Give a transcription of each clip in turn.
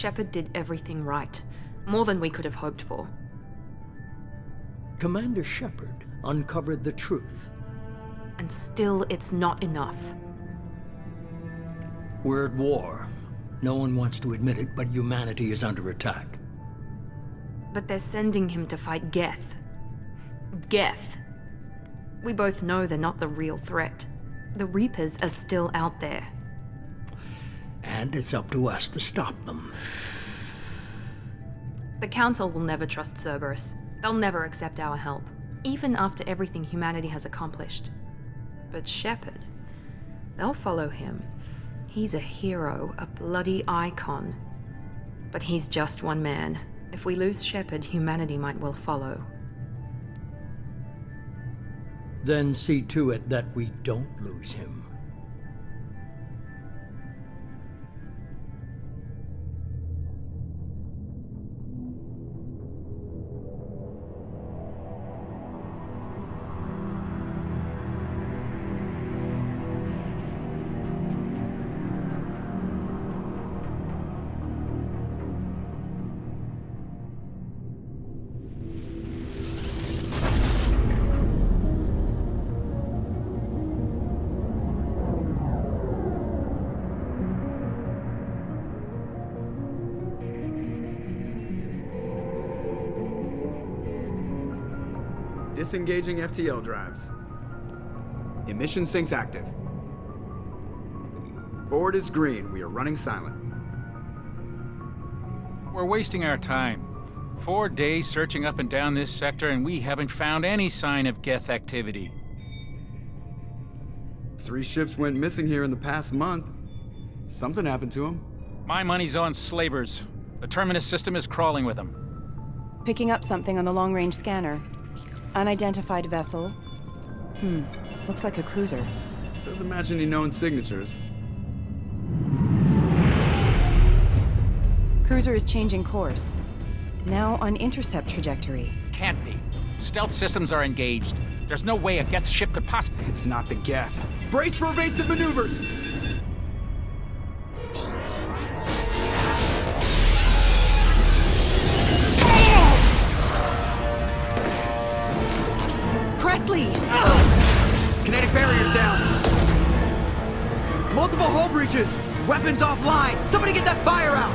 Shepard did everything right. More than we could have hoped for. Commander Shepard uncovered the truth. And still, it's not enough. We're at war. No one wants to admit it, but humanity is under attack. But they're sending him to fight Geth. Geth. We both know they're not the real threat. The Reapers are still out there. And it's up to us to stop them. The Council will never trust Cerberus. They'll never accept our help, even after everything humanity has accomplished. But Shepard, they'll follow him. He's a hero, a bloody icon. But he's just one man. If we lose Shepard, humanity might well follow. Then see to it that we don't lose him. Disengaging FTL drives. Emission sinks active. Board is green. We are running silent. We're wasting our time. 4 days searching up and down this sector, and we haven't found any sign of Geth activity. 3 ships went missing here in the past month. Something happened to them. My money's on slavers. The Terminus system is crawling with them. Picking up something on the long-range scanner. Unidentified vessel. Looks like a cruiser. Doesn't match any known signatures. Cruiser is changing course. Now on intercept trajectory. Can't be. Stealth systems are engaged. There's no way a Geth ship could possibly... It's not the Geth. Brace for evasive maneuvers! Presley! Kinetic barriers down! Multiple hull breaches! Weapons offline! Somebody get that fire out!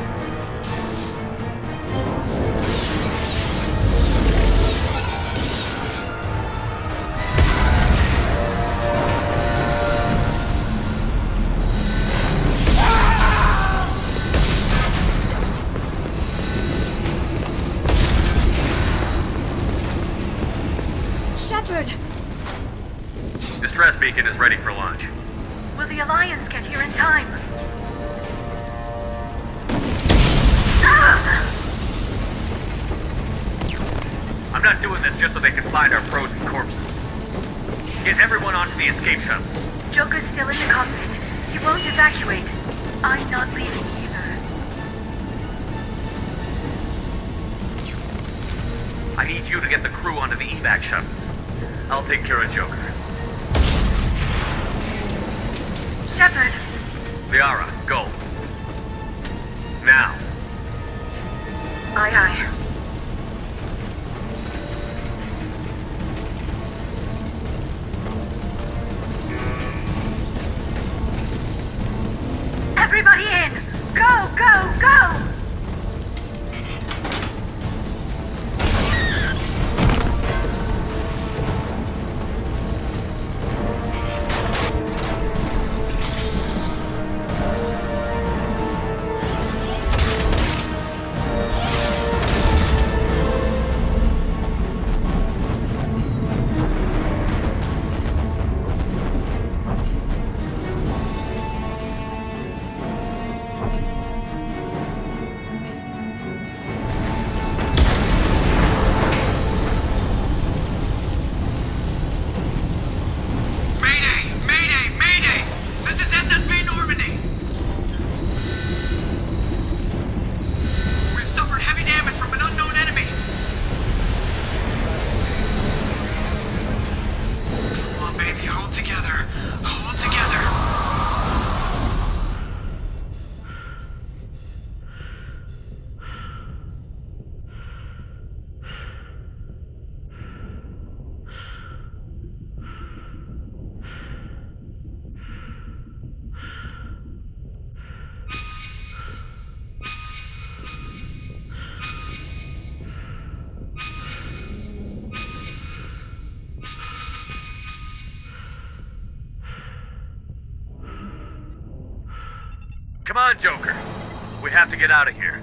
Shepard! Distress beacon is ready for launch. Will the Alliance get here in time? I'm not doing this just so they can find our frozen corpses. Get everyone onto the escape shuttle. Joker's still in the cockpit. He won't evacuate. I'm not leaving either. I need you to get the crew onto the evac shuttles. I'll take care of Joker. Shepard! Liara, go. Now. Aye, aye. Everybody in! Go, go, go! Come on, Joker. We have to get out of here.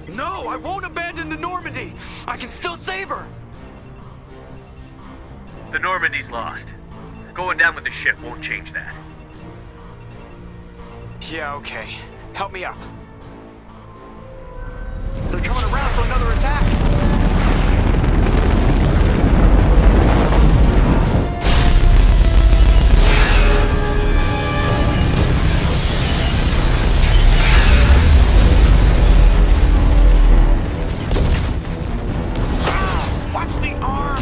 No, I won't abandon the Normandy. I can still save her. The Normandy's lost. Going down with the ship won't change that. Yeah, okay. Help me up. They're coming around for another attack. Watch the arm!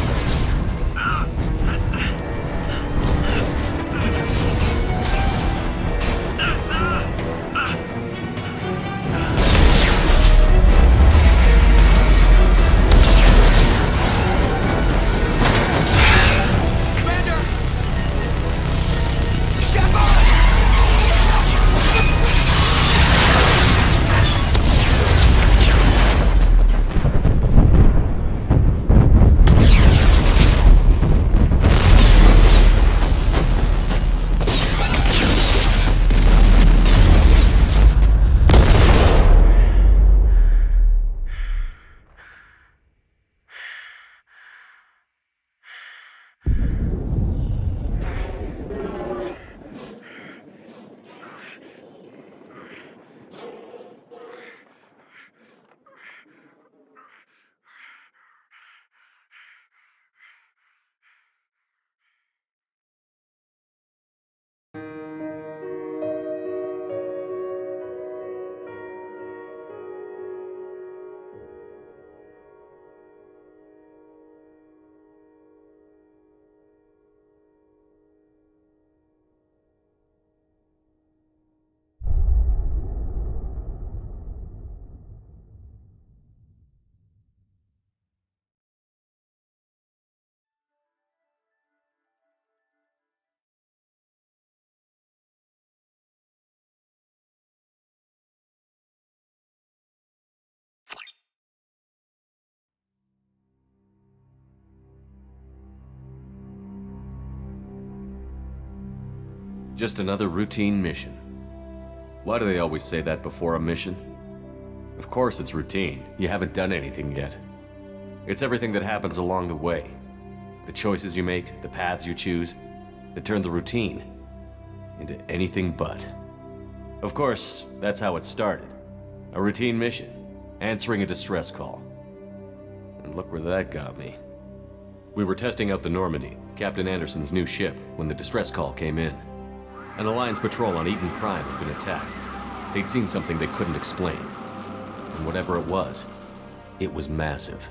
Just another routine mission. Why do they always say that before a mission? Of course it's routine. You haven't done anything yet. It's everything that happens along the way. The choices you make, the paths you choose, that turn the routine into anything but. Of course, that's how it started. A routine mission, answering a distress call. And look where that got me. We were testing out the Normandy, Captain Anderson's new ship, when the distress call came in. An Alliance patrol on Eden Prime had been attacked. They'd seen something they couldn't explain. And whatever it was massive.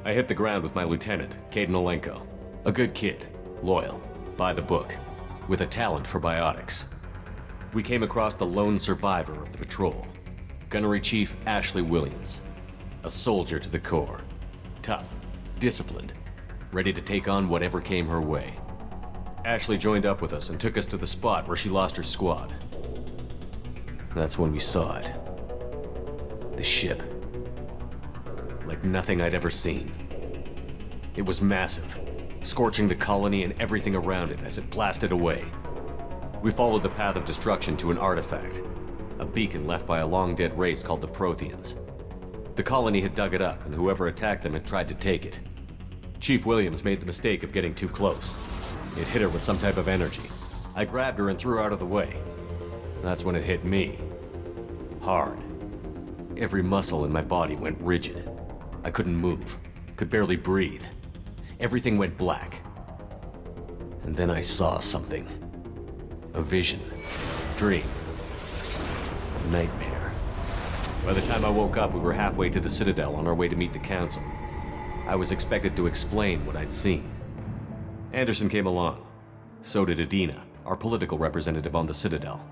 I hit the ground with my lieutenant, Kaidan Alenko. A good kid, loyal, by the book, with a talent for biotics. We came across the lone survivor of the patrol, Gunnery Chief Ashley Williams. A soldier to the core. Tough, disciplined, ready to take on whatever came her way. Ashley joined up with us and took us to the spot where she lost her squad. That's when we saw it. The ship. Like nothing I'd ever seen. It was massive, scorching the colony and everything around it as it blasted away. We followed the path of destruction to an artifact, a beacon left by a long-dead race called the Protheans. The colony had dug it up, and whoever attacked them had tried to take it. Chief Williams made the mistake of getting too close. It hit her with some type of energy. I grabbed her and threw her out of the way. That's when it hit me. Hard. Every muscle in my body went rigid. I couldn't move, could barely breathe. Everything went black. And then I saw something. A vision. Dream. A nightmare. By the time I woke up, we were halfway to the Citadel on our way to meet the Council. I was expected to explain what I'd seen. Anderson came along. So did Adina, our political representative on the Citadel.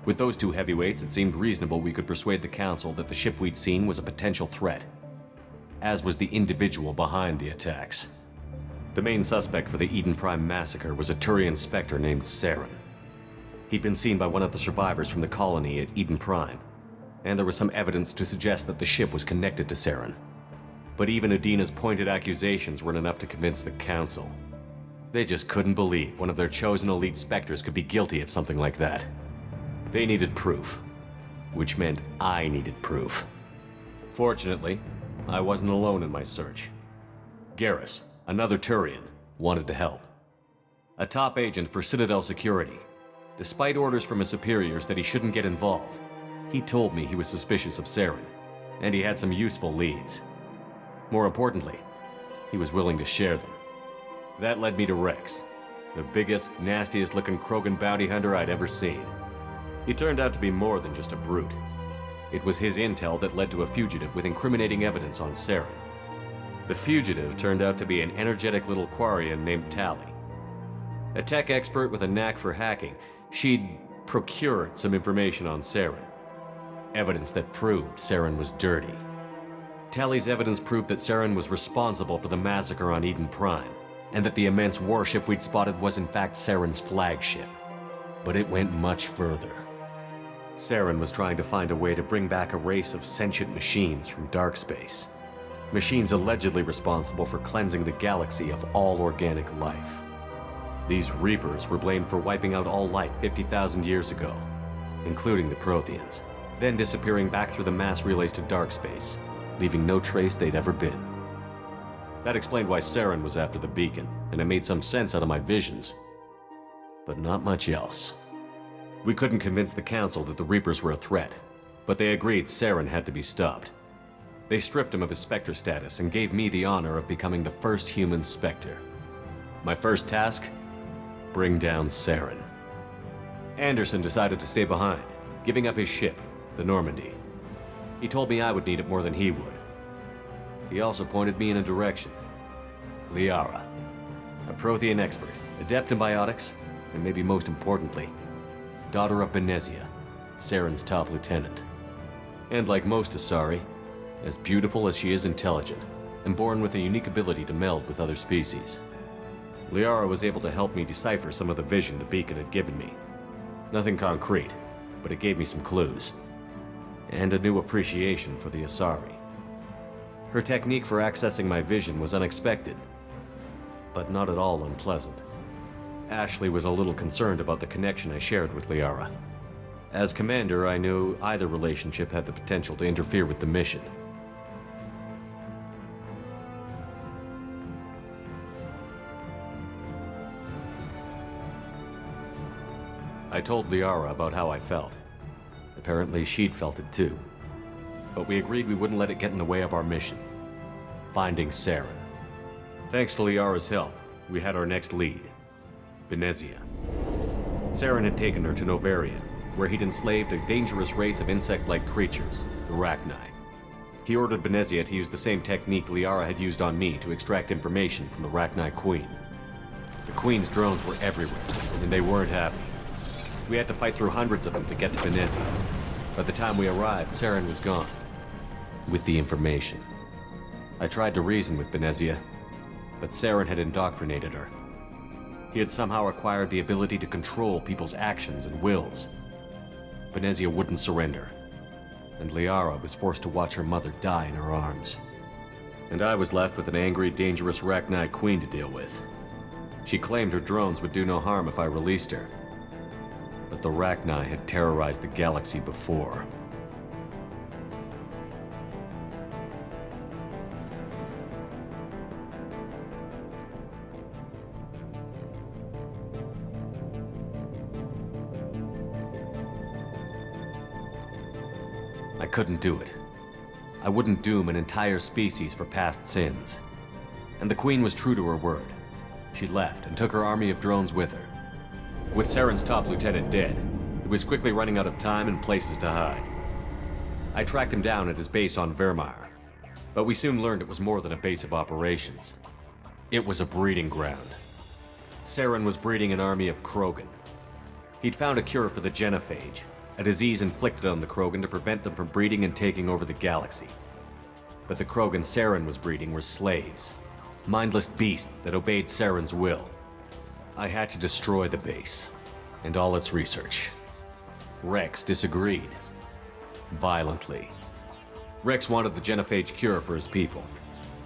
With those two heavyweights, it seemed reasonable we could persuade the Council that the ship we'd seen was a potential threat, as was the individual behind the attacks. The main suspect for the Eden Prime massacre was a Turian Spectre named Saren. He'd been seen by one of the survivors from the colony at Eden Prime, and there was some evidence to suggest that the ship was connected to Saren. But even Adina's pointed accusations weren't enough to convince the Council. They just couldn't believe one of their chosen elite Spectres could be guilty of something like that. They needed proof, which meant I needed proof. Fortunately, I wasn't alone in my search. Garrus, another Turian, wanted to help. A top agent for Citadel Security. Despite orders from his superiors that he shouldn't get involved, he told me he was suspicious of Saren, and he had some useful leads. More importantly, he was willing to share them. That led me to Rex, the biggest, nastiest-looking Krogan bounty hunter I'd ever seen. He turned out to be more than just a brute. It was his intel that led to a fugitive with incriminating evidence on Saren. The fugitive turned out to be an energetic little Quarian named Tali. A tech expert with a knack for hacking, she'd procured some information on Saren. Evidence that proved Saren was dirty. Tali's evidence proved that Saren was responsible for the massacre on Eden Prime, and that the immense warship we'd spotted was in fact Saren's flagship. But it went much further. Saren was trying to find a way to bring back a race of sentient machines from dark space. Machines allegedly responsible for cleansing the galaxy of all organic life. These Reapers were blamed for wiping out all life 50,000 years ago, including the Protheans, then disappearing back through the mass relays to dark space, leaving no trace they'd ever been. That explained why Saren was after the beacon, and it made some sense out of my visions. But not much else. We couldn't convince the Council that the Reapers were a threat, but they agreed Saren had to be stopped. They stripped him of his Spectre status and gave me the honor of becoming the first human Spectre. My first task? Bring down Saren. Anderson decided to stay behind, giving up his ship, the Normandy. He told me I would need it more than he would. He also pointed me in a direction. Liara, a Prothean expert, adept in biotics, and maybe most importantly, daughter of Benezia, Saren's top lieutenant. And like most Asari, as beautiful as she is intelligent, and born with a unique ability to meld with other species. Liara was able to help me decipher some of the vision the beacon had given me. Nothing concrete, but it gave me some clues. And a new appreciation for the Asari. Her technique for accessing my vision was unexpected, but not at all unpleasant. Ashley was a little concerned about the connection I shared with Liara. As commander, I knew either relationship had the potential to interfere with the mission. I told Liara about how I felt. Apparently, she'd felt it too. But we agreed we wouldn't let it get in the way of our mission. Finding Saren. Thanks to Liara's help, we had our next lead. Benezia. Saren had taken her to Novaria, where he'd enslaved a dangerous race of insect-like creatures, the Rachni. He ordered Benezia to use the same technique Liara had used on me to extract information from the Rachni Queen. The Queen's drones were everywhere, and they weren't happy. We had to fight through hundreds of them to get to Benezia. By the time we arrived, Saren was gone. With the information. I tried to reason with Benezia, but Saren had indoctrinated her. He had somehow acquired the ability to control people's actions and wills. Benezia wouldn't surrender, and Liara was forced to watch her mother die in her arms. And I was left with an angry, dangerous Rachni Queen to deal with. She claimed her drones would do no harm if I released her. But the Rachni had terrorized the galaxy before. I couldn't do it. I wouldn't doom an entire species for past sins. And the Queen was true to her word. She left and took her army of drones with her. With Saren's top lieutenant dead, it was quickly running out of time and places to hide. I tracked him down at his base on Vermeer, but we soon learned it was more than a base of operations. It was a breeding ground. Saren was breeding an army of Krogan. He'd found a cure for the genophage, a disease inflicted on the Krogan to prevent them from breeding and taking over the galaxy. But the Krogan Saren was breeding were slaves, mindless beasts that obeyed Saren's will. I had to destroy the base, and all its research. Rex disagreed. Violently. Rex wanted the genophage cure for his people.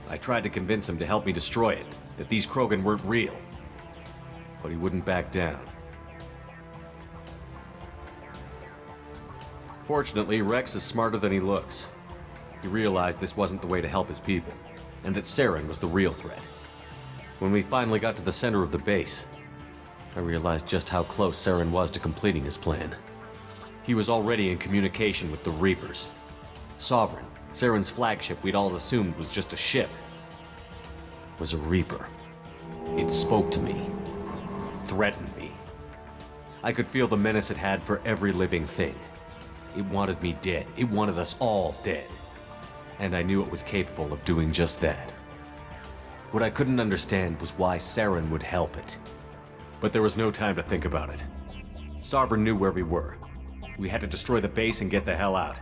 I tried to convince him to help me destroy it, that these Krogan weren't real. But he wouldn't back down. Fortunately, Rex is smarter than he looks. He realized this wasn't the way to help his people, and that Saren was the real threat. When we finally got to the center of the base, I realized just how close Saren was to completing his plan. He was already in communication with the Reapers. Sovereign, Saren's flagship we'd all assumed was just a ship, was a Reaper. It spoke to me, threatened me. I could feel the menace it had for every living thing. It wanted me dead. It wanted us all dead. And I knew it was capable of doing just that. What I couldn't understand was why Saren would help it. But there was no time to think about it. Sovereign knew where we were. We had to destroy the base and get the hell out.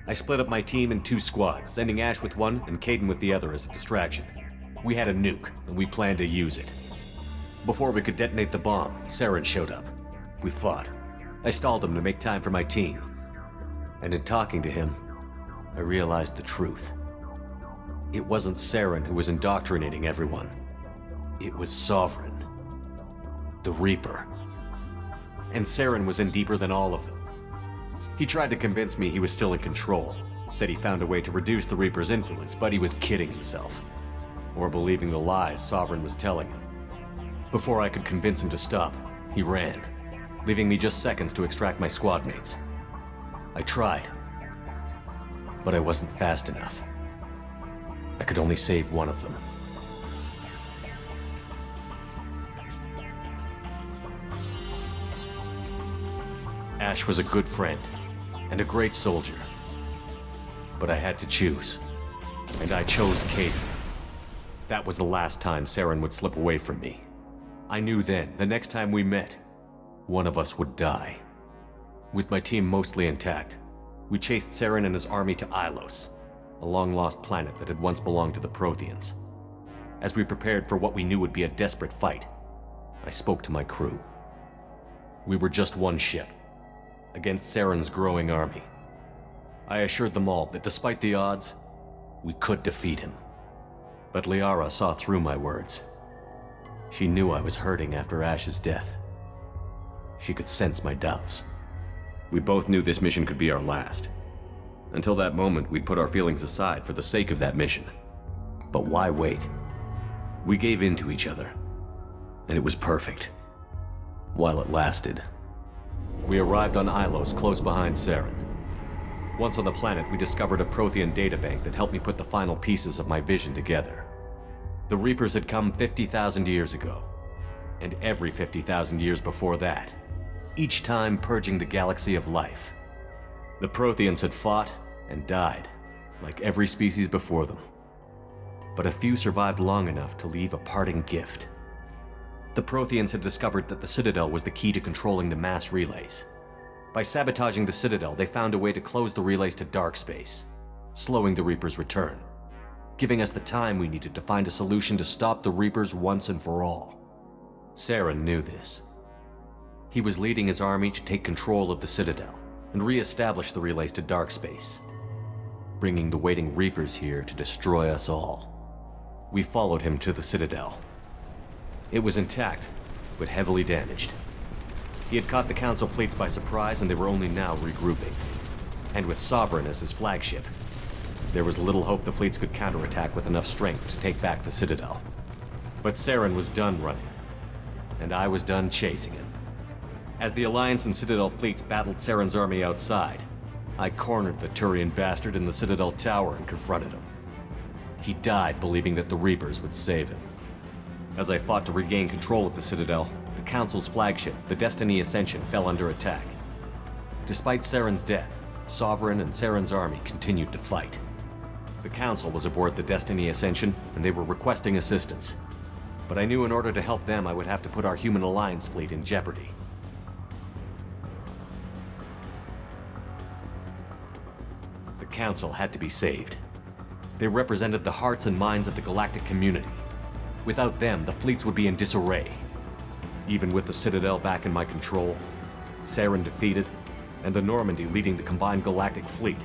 I split up my team in 2 squads, sending Ash with one and Kaidan with the other as a distraction. We had a nuke, and we planned to use it. Before we could detonate the bomb, Saren showed up. We fought. I stalled him to make time for my team. And in talking to him, I realized the truth. It wasn't Saren who was indoctrinating everyone. It was Sovereign. The Reaper. And Saren was in deeper than all of them. He tried to convince me he was still in control. Said he found a way to reduce the Reaper's influence, but he was kidding himself. Or believing the lies Sovereign was telling him. Before I could convince him to stop, he ran, leaving me just seconds to extract my squad mates. I tried, but I wasn't fast enough. I could only save one of them. Ash was a good friend and a great soldier, but I had to choose, and I chose Kaidan. That was the last time Saren would slip away from me. I knew then, the next time we met, one of us would die. With my team mostly intact, we chased Saren and his army to Ilos, a long-lost planet that had once belonged to the Protheans. As we prepared for what we knew would be a desperate fight, I spoke to my crew. We were just one ship, against Saren's growing army. I assured them all that despite the odds, we could defeat him. But Liara saw through my words. She knew I was hurting after Ash's death. She could sense my doubts. We both knew this mission could be our last. Until that moment, we'd put our feelings aside for the sake of that mission. But why wait? We gave in to each other, and it was perfect. While it lasted. We arrived on Ilos, close behind Saren. Once on the planet, we discovered a Prothean databank that helped me put the final pieces of my vision together. The Reapers had come 50,000 years ago, and every 50,000 years before that, each time purging the galaxy of life. The Protheans had fought and died, like every species before them. But a few survived long enough to leave a parting gift. The Protheans had discovered that the Citadel was the key to controlling the mass relays. By sabotaging the Citadel, they found a way to close the relays to dark space, slowing the Reapers' return, giving us the time we needed to find a solution to stop the Reapers once and for all. Saren knew this. He was leading his army to take control of the Citadel and re-establish the relays to dark space, bringing the waiting Reapers here to destroy us all. We followed him to the Citadel. It was intact, but heavily damaged. He had caught the Council fleets by surprise, and they were only now regrouping. And with Sovereign as his flagship, there was little hope the fleets could counterattack with enough strength to take back the Citadel. But Saren was done running, and I was done chasing him. As the Alliance and Citadel fleets battled Saren's army outside, I cornered the Turian bastard in the Citadel tower and confronted him. He died believing that the Reapers would save him. As I fought to regain control of the Citadel, the Council's flagship, the Destiny Ascension, fell under attack. Despite Saren's death, Sovereign and Saren's army continued to fight. The Council was aboard the Destiny Ascension, and they were requesting assistance. But I knew in order to help them, I would have to put our Human Alliance fleet in jeopardy. The Council had to be saved. They represented the hearts and minds of the galactic community. Without them, the fleets would be in disarray. Even with the Citadel back in my control, Saren defeated, and the Normandy leading the combined galactic fleet,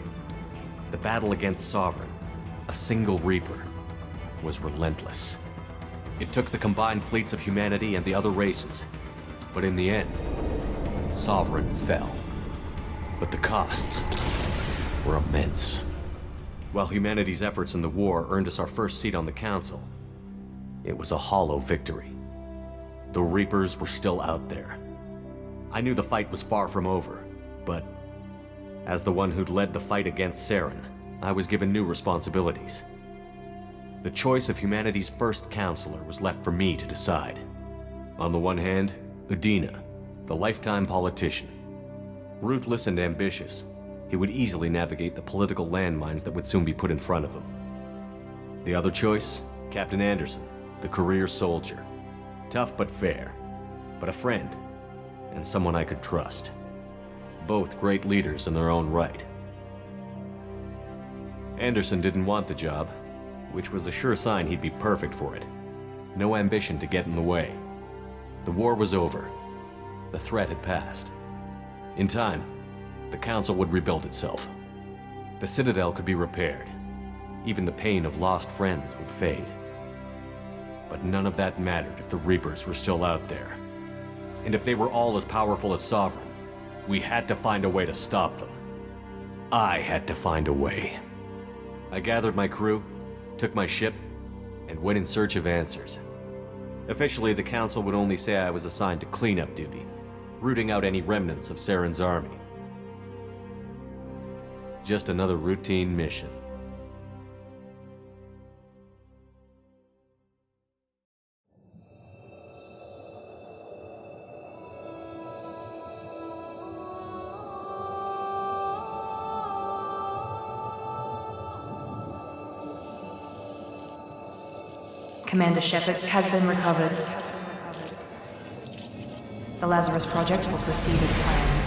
the battle against Sovereign, a single Reaper, was relentless. It took the combined fleets of humanity and the other races, but in the end, Sovereign fell. But the costs were immense. While humanity's efforts in the war earned us our first seat on the Council, it was a hollow victory. The Reapers were still out there. I knew the fight was far from over, but as the one who'd led the fight against Saren, I was given new responsibilities. The choice of humanity's first counselor was left for me to decide. On the one hand, Udina, the lifetime politician. Ruthless and ambitious, he would easily navigate the political landmines that would soon be put in front of him. The other choice, Captain Anderson, the career soldier. Tough but fair, but a friend, and someone I could trust. Both great leaders in their own right. Anderson didn't want the job, which was a sure sign he'd be perfect for it. No ambition to get in the way. The war was over. The threat had passed. In time, the Council would rebuild itself. The Citadel could be repaired. Even the pain of lost friends would fade. But none of that mattered if the Reapers were still out there. And if they were all as powerful as Sovereign, we had to find a way to stop them. I had to find a way. I gathered my crew, took my ship, and went in search of answers. Officially, the Council would only say I was assigned to cleanup duty, rooting out any remnants of Saren's army. Just another routine mission. Commander Shepard has been recovered. The Lazarus Project will proceed as planned.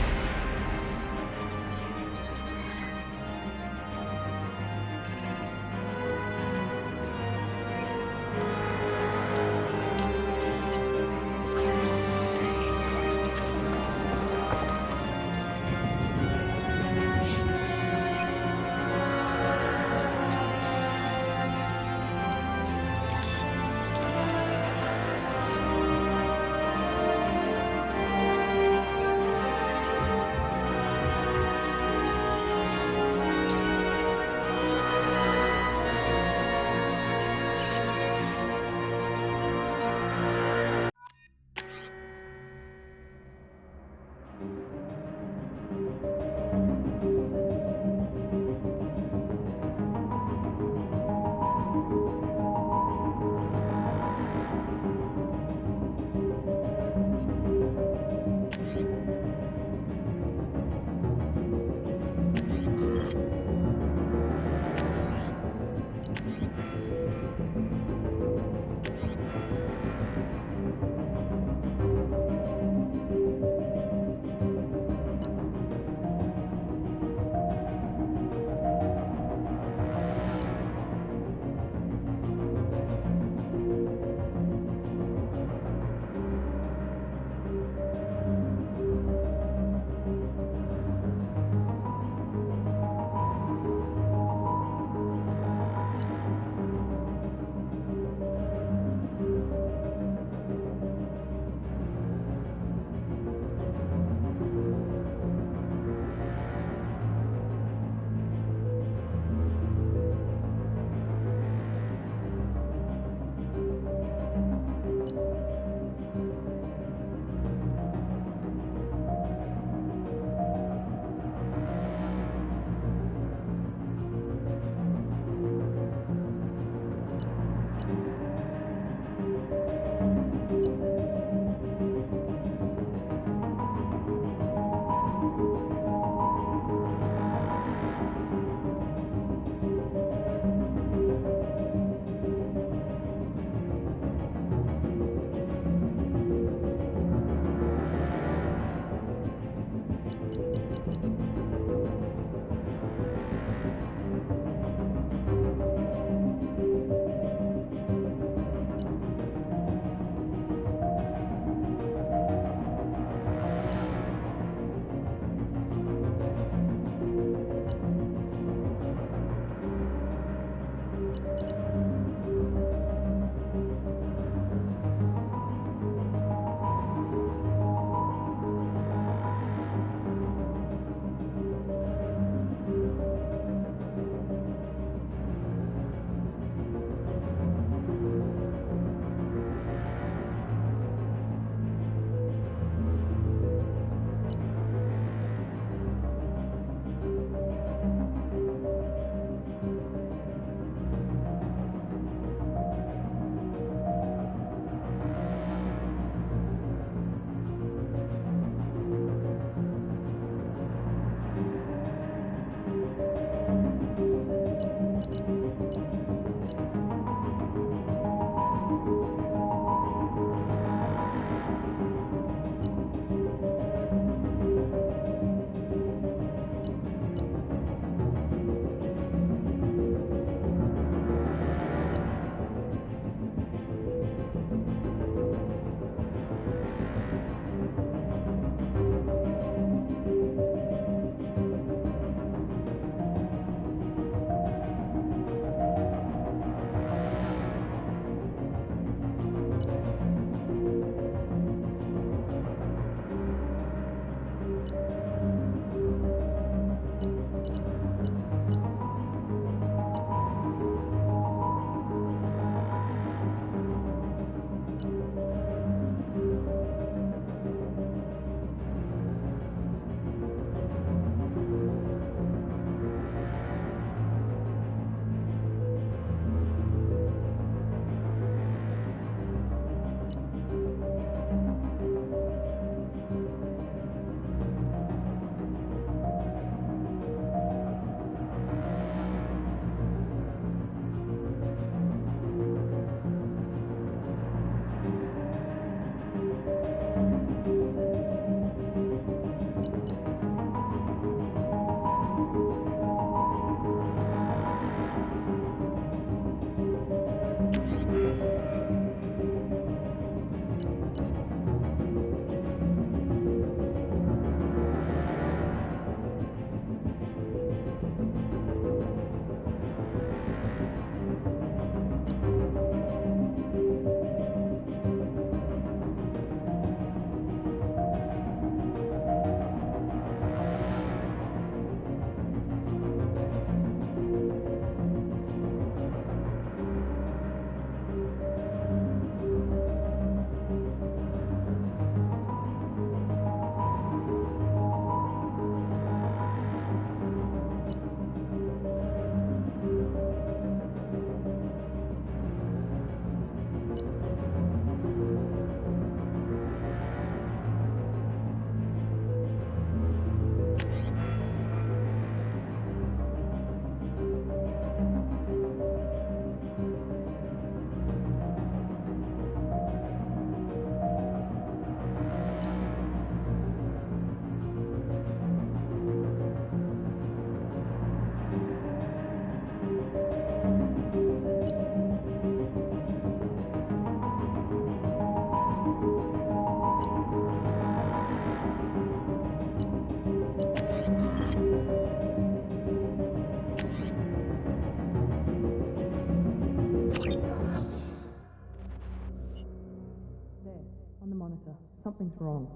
the monitor. Something's wrong.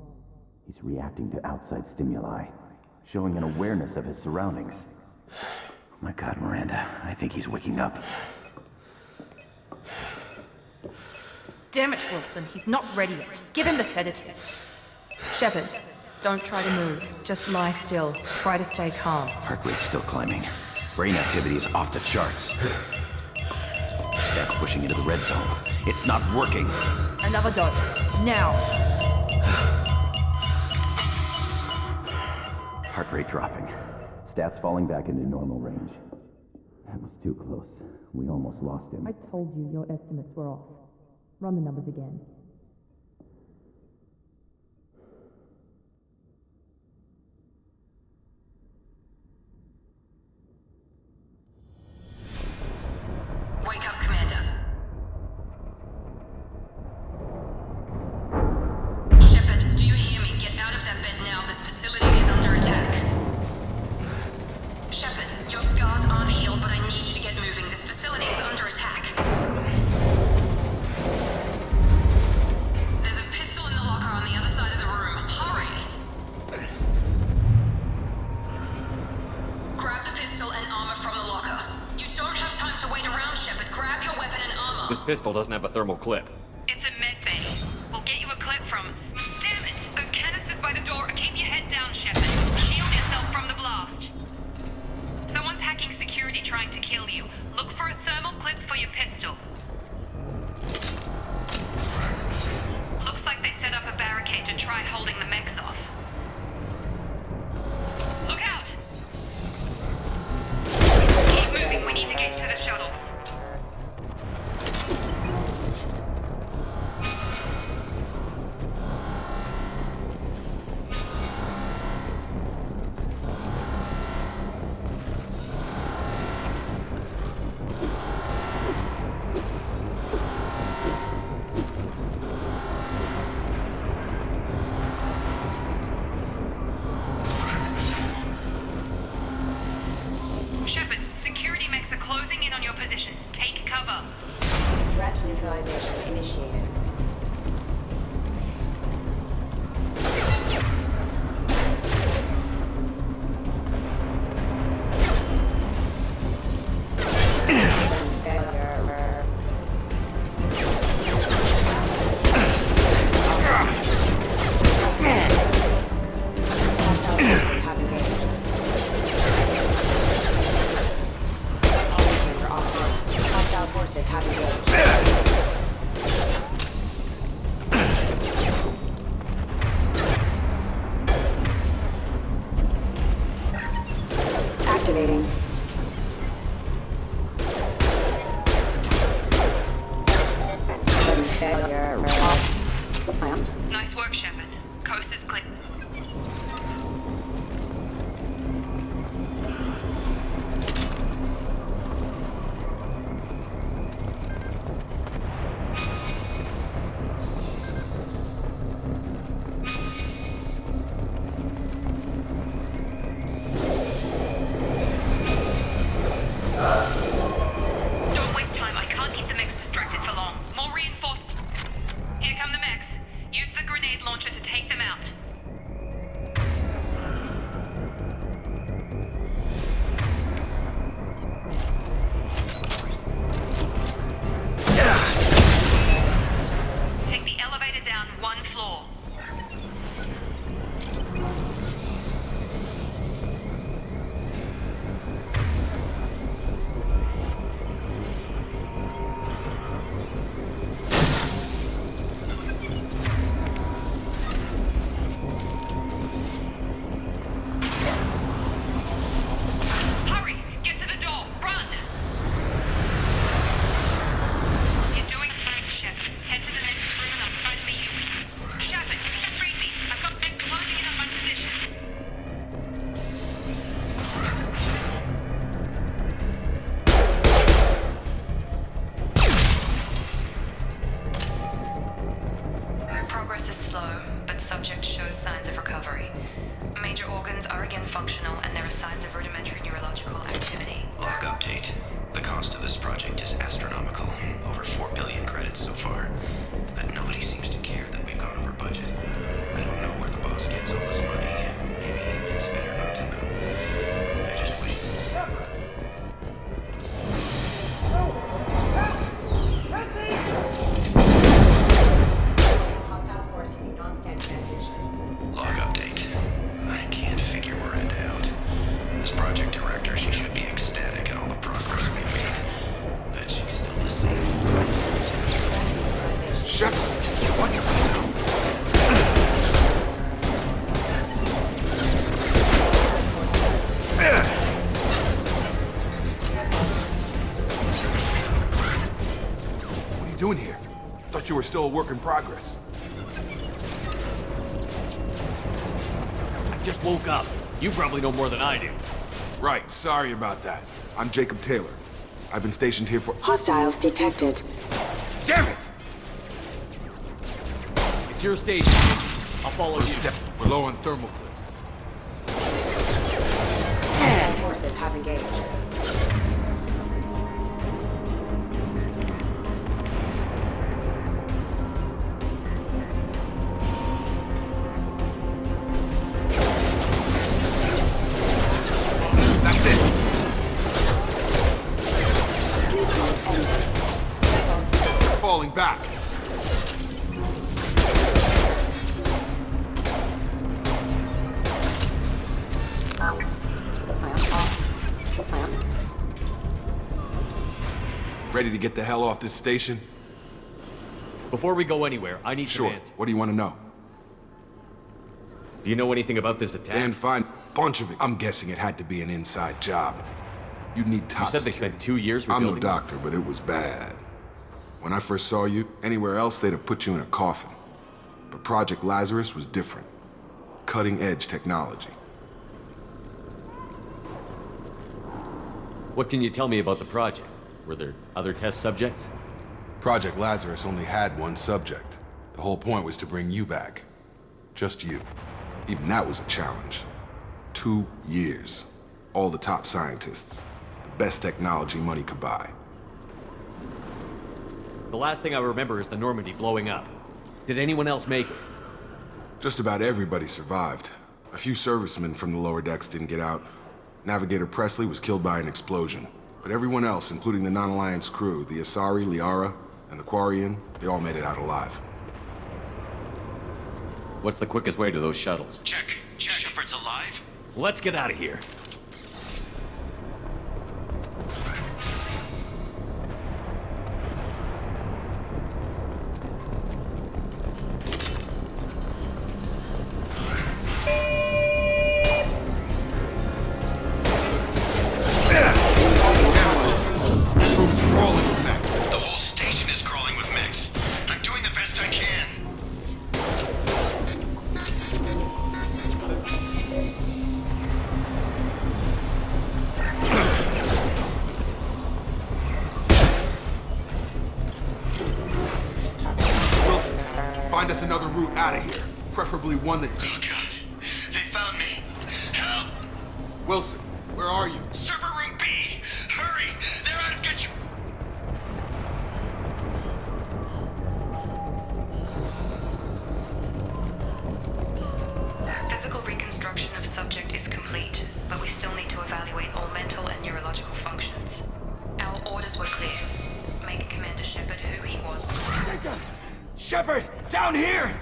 He's reacting to outside stimuli, showing an awareness of his surroundings. Oh my God, Miranda, I think he's waking up. Damn it, Wilson. He's not ready yet. Give him the sedative. Shepard, don't try to move. Just lie still. Try to stay calm. Heart rate's still climbing. Brain activity is off the charts. Stats pushing into the red zone. It's not working. Another dose. Now. Heart rate dropping. Stats falling back into normal range. That was too close. We almost lost him. I told you your estimates were off. Run the numbers again. Wake up, Commander. Shepard, do you hear me? Get out of that bed now. This facility is under attack. Shepard, your scars aren't healed, but I need you to get moving. This facility is under attack. There's a pistol in the locker on the other side of the room. Hurry! Grab the pistol and armor from the locker. You don't have time to wait around, Shepard. Grab your weapon and armor. This pistol doesn't have a thermal clip. It's a med bay. We'll get you a clip from... Damn it! Those canisters by the door. Keep your head down, Shepard. Shield yourself from the blast. Someone's hacking security trying to kill you. Look for a thermal clip for your pistol. Looks like they set up a barricade to try holding the mechs off. Look out! Keep moving. We need to get to the shuttles. Shepard, security mechs are closing in on your position. Take cover. Threat neutralization initiated. Activating. Nice work, Shepard. Coast is clear. Don't waste time. I can't keep the mechs distracted for long. More reinforced. Here come the mechs. Use the grenade launcher to take them out. Take the elevator down one floor. Hurry! Get to the door! Run! You're doing fine, Shep. Head to the next room and I'll try to meet you. Shepard, read me. I've got them closing in on my position. Progress is slow, but subject shows signs of recovery. Major organs are again functional, and there are signs of rudimentary neurological activity. Log update. The cost of this project is astronomical. Over 4 billion credits so far. But nobody seems to care that we've gone over thought you were still a work in progress. I just woke up. You probably know more than I do. Right, sorry about that. I'm Jacob Taylor. I've been stationed here for— Hostiles detected. Damn it! It's your station. I'll follow you. We're low on thermal clips. Forces have engaged. That's it. Falling back. Ready to get the hell off this station? Before we go anywhere, I need some Sure. answers. What do you want to know? Do you know anything about this attack? Dan, fine. Bunch of it. I'm guessing it had to be an inside job. You'd need top You said they security. spent 2 years I'm rebuilding no doctor, but it was bad. When I first saw you, anywhere else they'd have put you in a coffin. But Project Lazarus was different. Cutting-edge technology. What can you tell me about the project? Were there other test subjects? Project Lazarus only had one subject. The whole point was to bring you back. Just you. Even that was a challenge. 2 years. All the top scientists. The best technology money could buy. The last thing I remember is the Normandy blowing up. Did anyone else make it? Just about everybody survived. A few servicemen from the lower decks didn't get out. Navigator Presley was killed by an explosion. But everyone else, including the non-Alliance crew, the Asari, Liara, and the Quarian, they all made it out alive. What's the quickest way to those shuttles? Check. Shepard's alive? Let's get out of here. The whole station is crawling with mechs. I'm doing the best I can. Wilson, find us another route out of here. Preferably one that— Oh god. They found me. Help! Wilson, where are you? Server room B! Hurry! They're out of control! Physical reconstruction of subject is complete, but we still need to evaluate all mental and neurological functions. Our orders were clear. Make Commander Shepard who he was. Shepard, down here!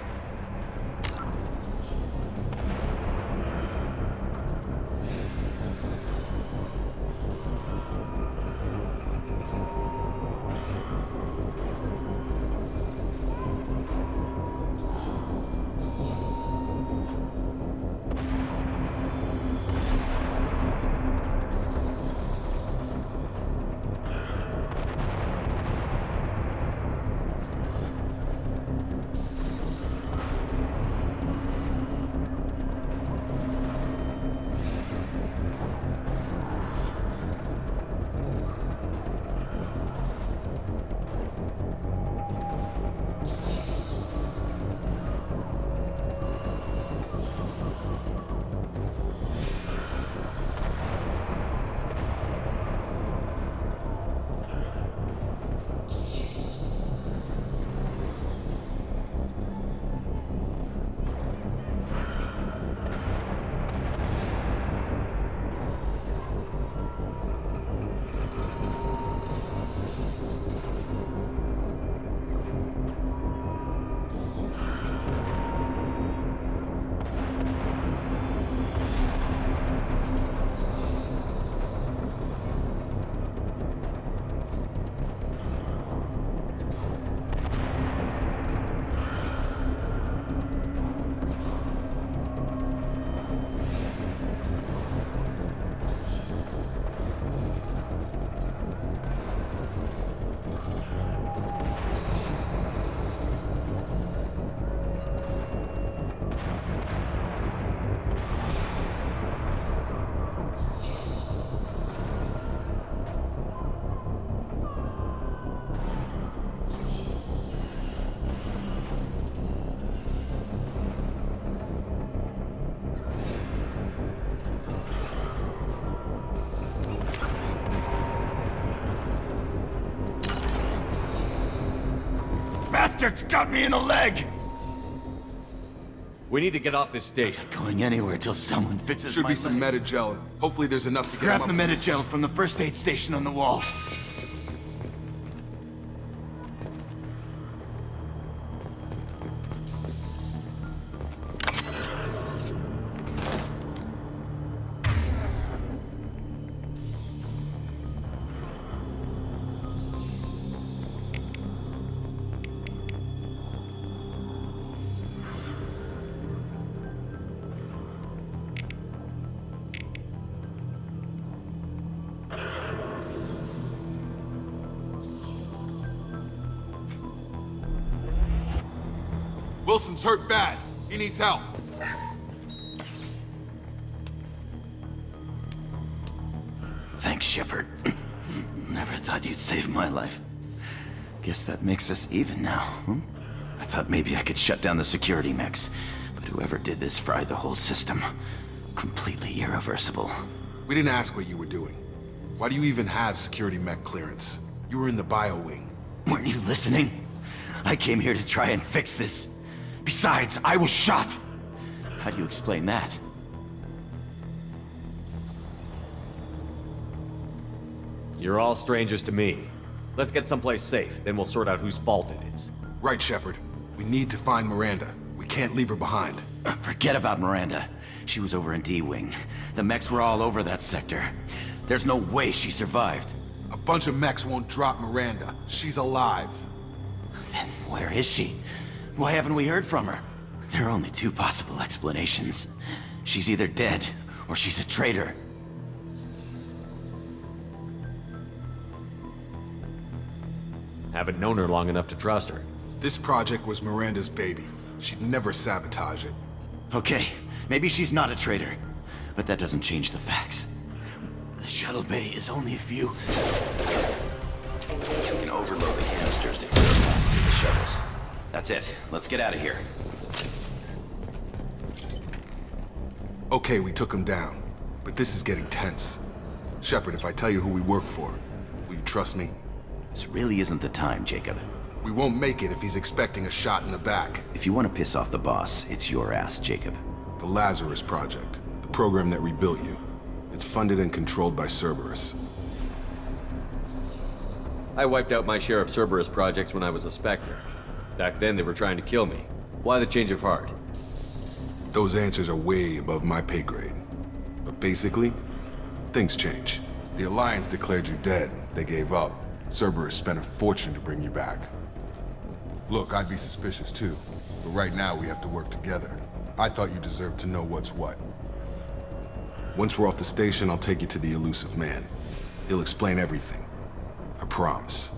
subject's got me in the leg! We need to get off this station. Going anywhere till someone fixes Should my be some leg. Metagel. Hopefully there's enough to get Grab him the up. Metagel from the first aid station on the wall. Wilson's hurt bad. He needs help. Thanks, Shepard. Never thought you'd save my life. Guess that makes us even now, hmm? I thought maybe I could shut down the security mechs, but whoever did this fried the whole system. Completely irreversible. We didn't ask what you were doing. Why do you even have security mech clearance? You were in the bio wing. Weren't you listening? I came here to try and fix this. Besides, I was shot! How do you explain that? You're all strangers to me. Let's get someplace safe, then we'll sort out whose fault it is. Right, Shepard. We need to find Miranda. We can't leave her behind. Forget about Miranda. She was over in D-Wing. The mechs were all over that sector. There's no way she survived. A bunch of mechs won't drop Miranda. She's alive. Then where is she? Why haven't we heard from her? There are only two possible explanations. She's either dead, or she's a traitor. Haven't known her long enough to trust her. This project was Miranda's baby. She'd never sabotage it. Okay, maybe she's not a traitor. But that doesn't change the facts. The shuttle bay is only a few... We can overload the canisters to clear a path through the shuttles. That's it. Let's get out of here. Okay, we took him down. But this is getting tense. Shepard, if I tell you who we work for, will you trust me? This really isn't the time, Jacob. We won't make it if he's expecting a shot in the back. If you want to piss off the boss, it's your ass, Jacob. The Lazarus Project, the program that rebuilt you. It's funded and controlled by Cerberus. I wiped out my share of Cerberus projects when I was a Spectre. Back then, they were trying to kill me. Why the change of heart? Those answers are way above my pay grade. But basically, things change. The Alliance declared you dead. They gave up. Cerberus spent a fortune to bring you back. Look, I'd be suspicious too. But right now, we have to work together. I thought you deserved to know what's what. Once we're off the station, I'll take you to the elusive man. He'll explain everything. I promise.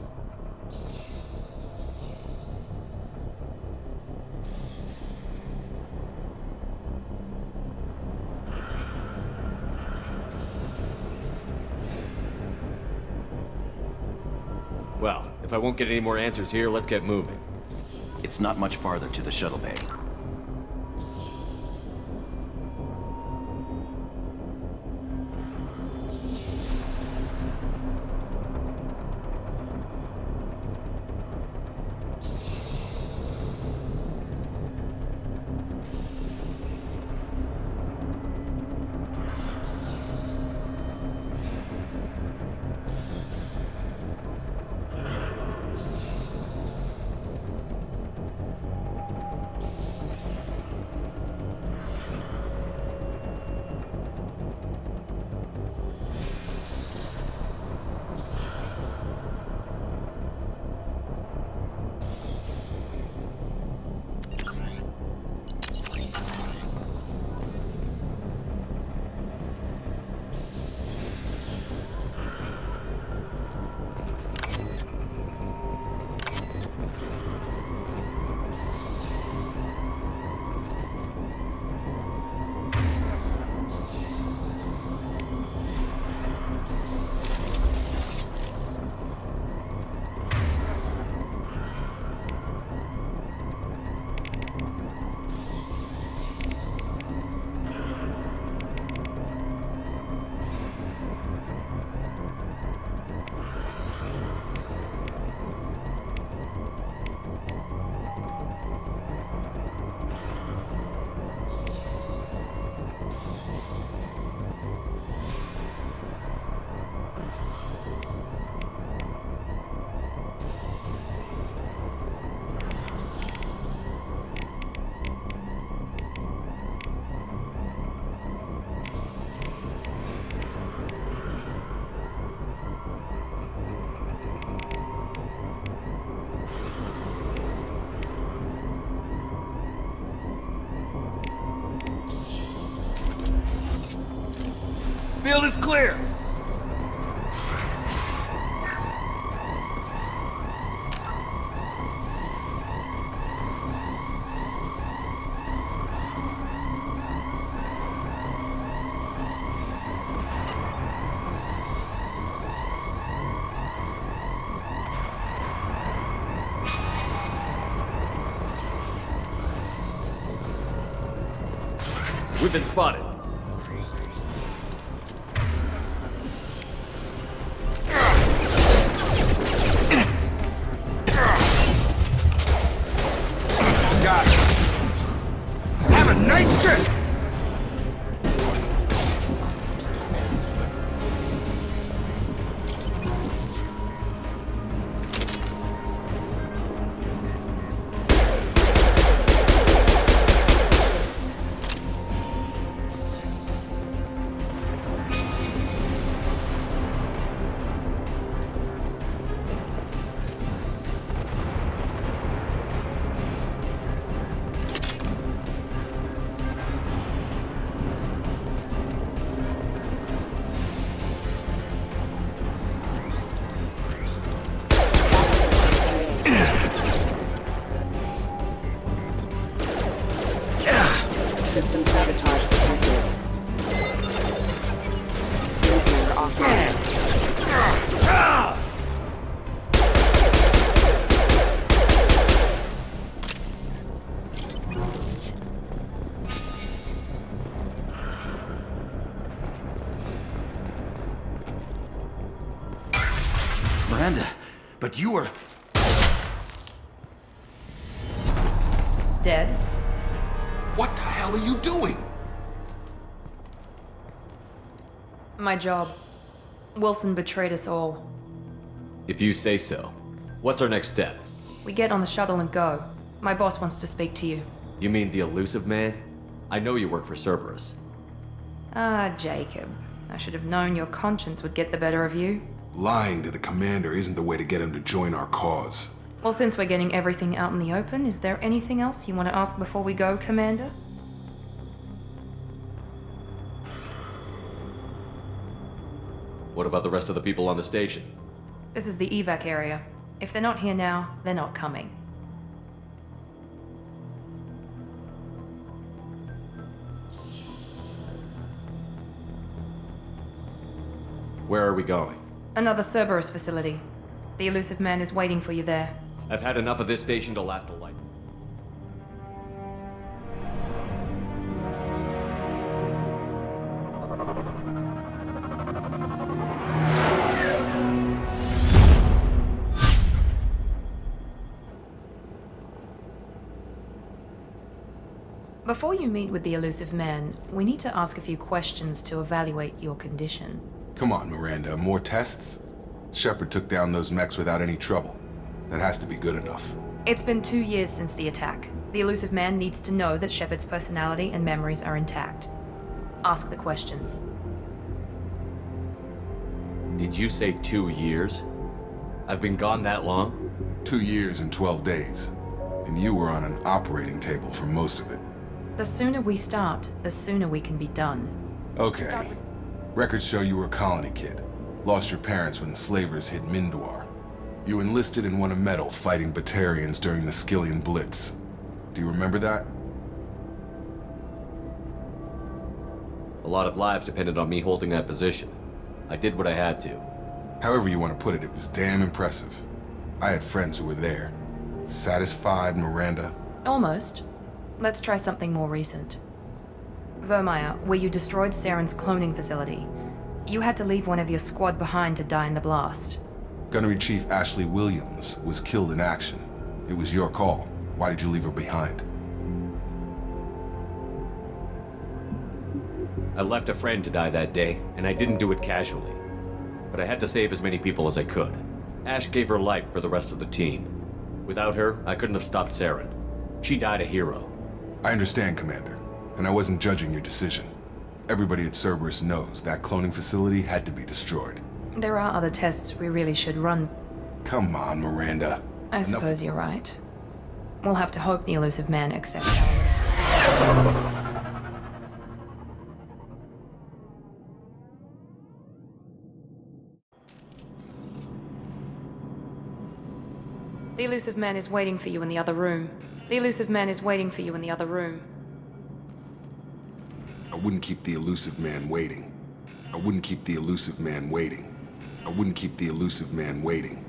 Well, if I won't get any more answers here, let's get moving. It's not much farther to the shuttle bay. Field is clear! We've been spotted. Got it. Have a nice trip! System sabotage detected. Nuclear offline. Miranda, but you were... Dead? What the hell are you doing? My job. Wilson betrayed us all. If you say so. What's our next step? We get on the shuttle and go. My boss wants to speak to you. You mean the elusive man? I know you work for Cerberus. Ah, Jacob. I should have known your conscience would get the better of you. Lying to the commander isn't the way to get him to join our cause. Well, since we're getting everything out in the open, is there anything else you want to ask before we go, Commander? What about the rest of the people on the station? This is the evac area. If they're not here now, they're not coming. Where are we going? Another Cerberus facility. The elusive man is waiting for you there. I've had enough of this station to last a life. Before you meet with the elusive man, we need to ask a few questions to evaluate your condition. Come on, Miranda, more tests? Shepard took down those mechs without any trouble. That has to be good enough. It's been 2 years since the attack. The elusive man needs to know that Shepard's personality and memories are intact. Ask the questions. Did you say 2 years? I've been gone that long? 2 years and 12 days. And you were on an operating table for most of it. The sooner we start, the sooner we can be done. Okay. Records show you were a colony kid. Lost your parents when slavers hit Mindwar. You enlisted and won a medal fighting Batarians during the Skillian Blitz. Do you remember that? A lot of lives depended on me holding that position. I did what I had to. However you want to put it, it was damn impressive. I had friends who were there. Satisfied, Miranda? Almost. Let's try something more recent. Vermeer, where you destroyed Saren's cloning facility. You had to leave one of your squad behind to die in the blast. Gunnery Chief Ashley Williams was killed in action. It was your call. Why did you leave her behind? I left a friend to die that day, and I didn't do it casually. But I had to save as many people as I could. Ash gave her life for the rest of the team. Without her, I couldn't have stopped Saren. She died a hero. I understand, Commander, and I wasn't judging your decision. Everybody at Cerberus knows that cloning facility had to be destroyed. There are other tests we really should run. Come on, Miranda. I suppose you're right. We'll have to hope the elusive man accepts. The elusive man is waiting for you in the other room. The elusive man is waiting for you in the other room. I wouldn't keep the elusive man waiting. I wouldn't keep the elusive man waiting. I wouldn't keep the elusive man waiting.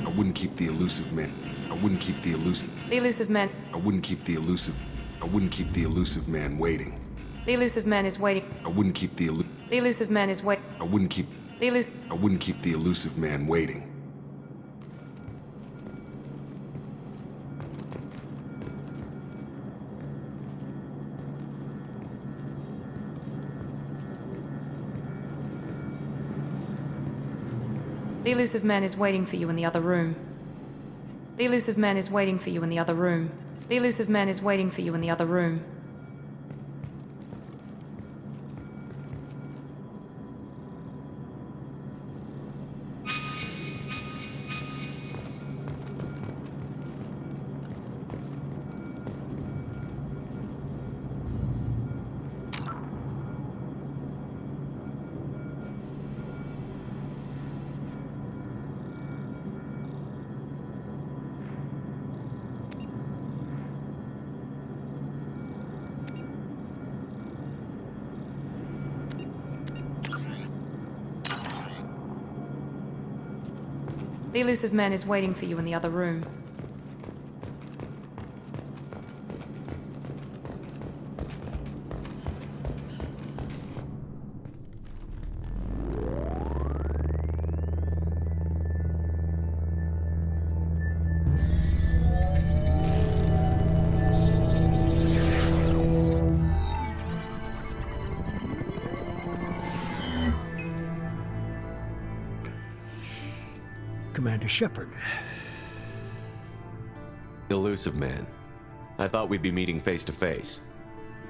I wouldn't keep the elusive man. I wouldn't keep the elusive. The elusive man. I wouldn't keep the elusive. I wouldn't keep the elusive man waiting. The elusive man is waiting. I wouldn't keep the The elusive man is wait. I wouldn't keep. The I wouldn't keep the elusive man waiting. The elusive man is waiting for you in the other room. The elusive man is waiting for you in the other room. The elusive man is waiting for you in the other room. The elusive man is waiting for you in the other room. Commander Shepard. Elusive man. I thought we'd be meeting face to face.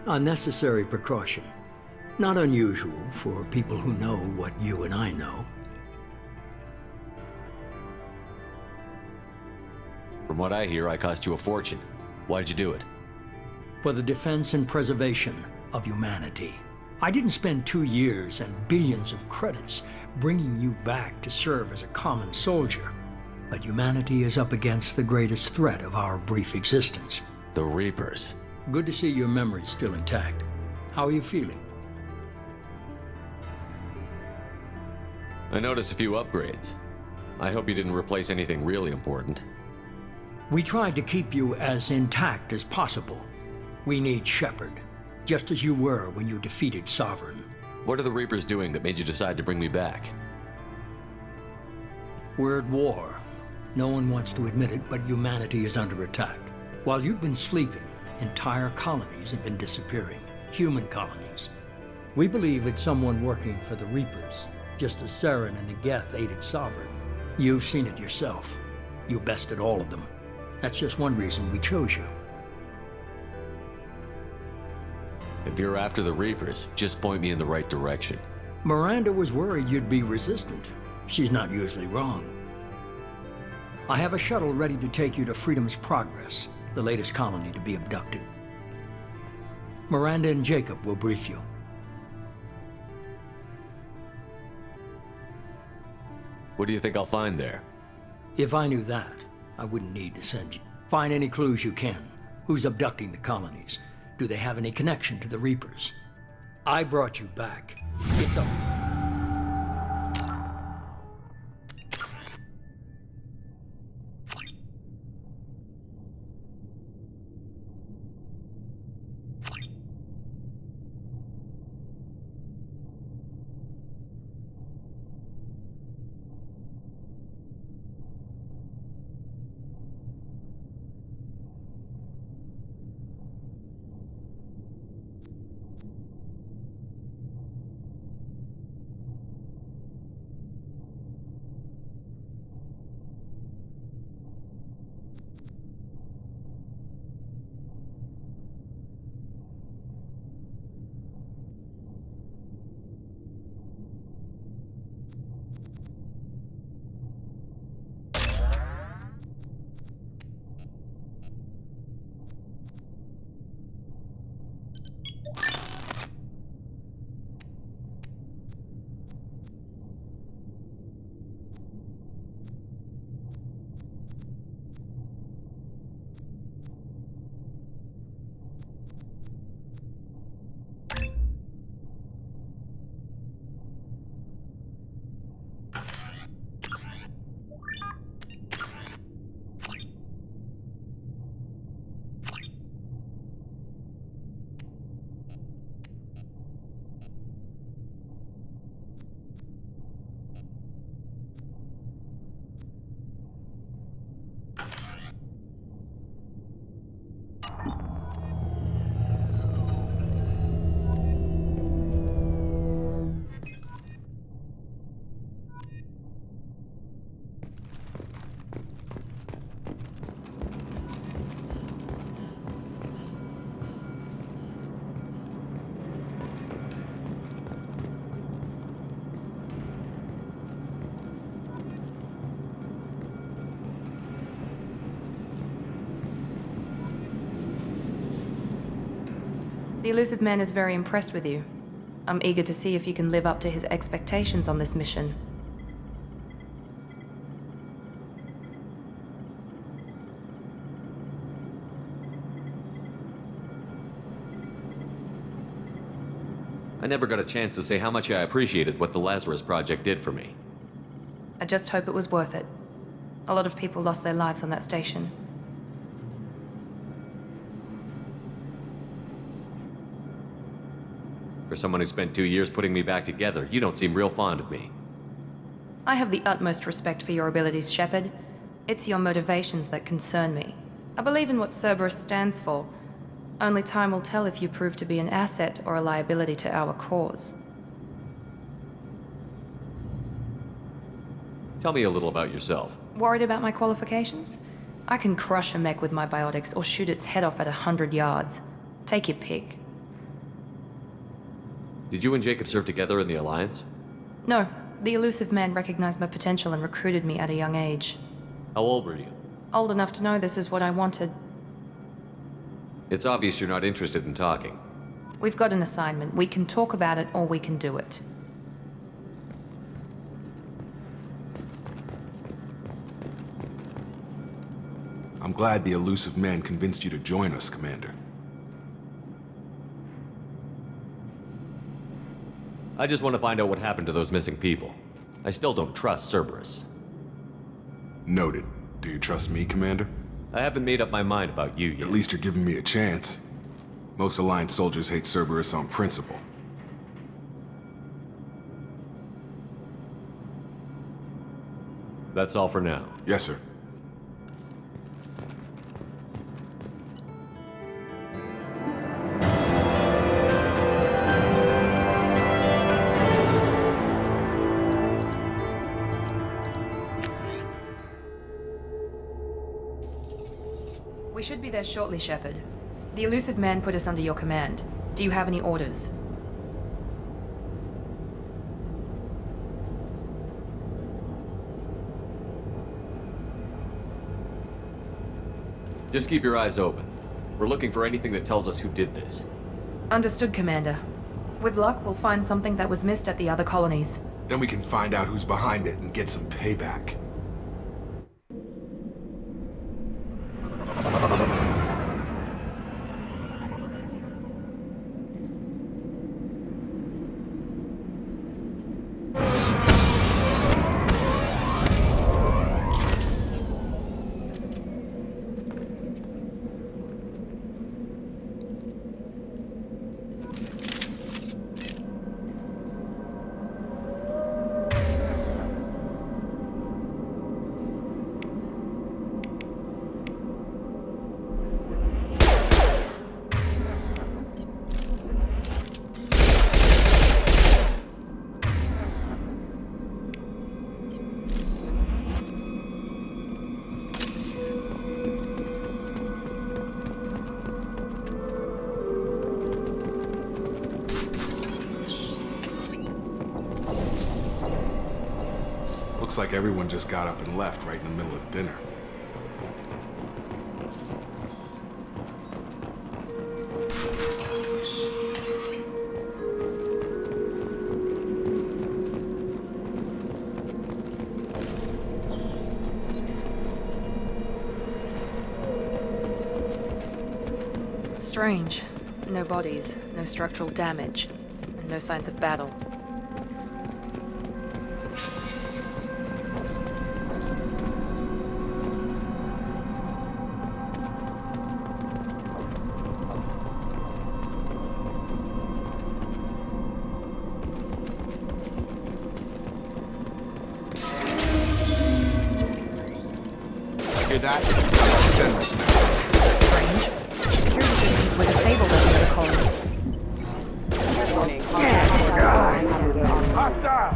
A necessary precaution. Not unusual for people who know what you and I know. From what I hear, I cost you a fortune. Why'd you do it? For the defense and preservation of humanity. I didn't spend 2 years and billions of credits bringing you back to serve as a common soldier. But humanity is up against the greatest threat of our brief existence. The Reapers. Good to see your memory's still intact. How are you feeling? I noticed a few upgrades. I hope you didn't replace anything really important. We tried to keep you as intact as possible. We need Shepard, just as you were when you defeated Sovereign. What are the Reapers doing that made you decide to bring me back? We're at war. No one wants to admit it, but humanity is under attack. While you've been sleeping, entire colonies have been disappearing. Human colonies. We believe it's someone working for the Reapers, just as Saren and Negeth aided Sovereign. You've seen it yourself. You bested all of them. That's just one reason we chose you. If you're after the Reapers, just point me in the right direction. Miranda was worried you'd be resistant. She's not usually wrong. I have a shuttle ready to take you to Freedom's Progress, the latest colony to be abducted. Miranda and Jacob will brief you. What do you think I'll find there? If I knew that, I wouldn't need to send you. Find any clues you can. Who's abducting the colonies? Do they have any connection to the Reapers? I brought you back. It's up. The Elusive Man is very impressed with you. I'm eager to see if you can live up to his expectations on this mission. I never got a chance to say how much I appreciated what the Lazarus Project did for me. I just hope it was worth it. A lot of people lost their lives on that station. For someone who spent 2 years putting me back together, you don't seem real fond of me. I have the utmost respect for your abilities, Shepard. It's your motivations that concern me. I believe in what Cerberus stands for. Only time will tell if you prove to be an asset or a liability to our cause. Tell me a little about yourself. Worried about my qualifications? I can crush a mech with my biotics or shoot its head off at 100 yards. Take your pick. Did you and Jacob serve together in the Alliance? No, the Elusive Man recognized my potential and recruited me at a young age. How old were you? Old enough to know this is what I wanted. It's obvious you're not interested in talking. We've got an assignment. We can talk about it or we can do it. I'm glad the Elusive Man convinced you to join us, Commander. I just want to find out what happened to those missing people. I still don't trust Cerberus. Noted. Do you trust me, Commander? I haven't made up my mind about you yet. At least you're giving me a chance. Most Alliance soldiers hate Cerberus on principle. That's all for now. Yes, sir. We should be there shortly, Shepard. The Elusive Man put us under your command. Do you have any orders? Just keep your eyes open. We're looking for anything that tells us who did this. Understood, Commander. With luck, we'll find something that was missed at the other colonies. Then we can find out who's behind it and get some payback. Looks like everyone just got up and left right in the middle of dinner. Strange. No bodies, no structural damage, and no signs of battle. That? Send this mess. Strange. Security systems were disabled at the other colonies. Warning. Hostile!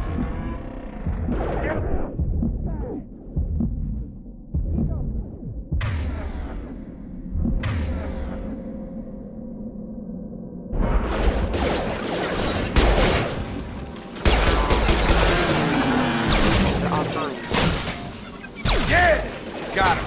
Offline. Yeah! Got him.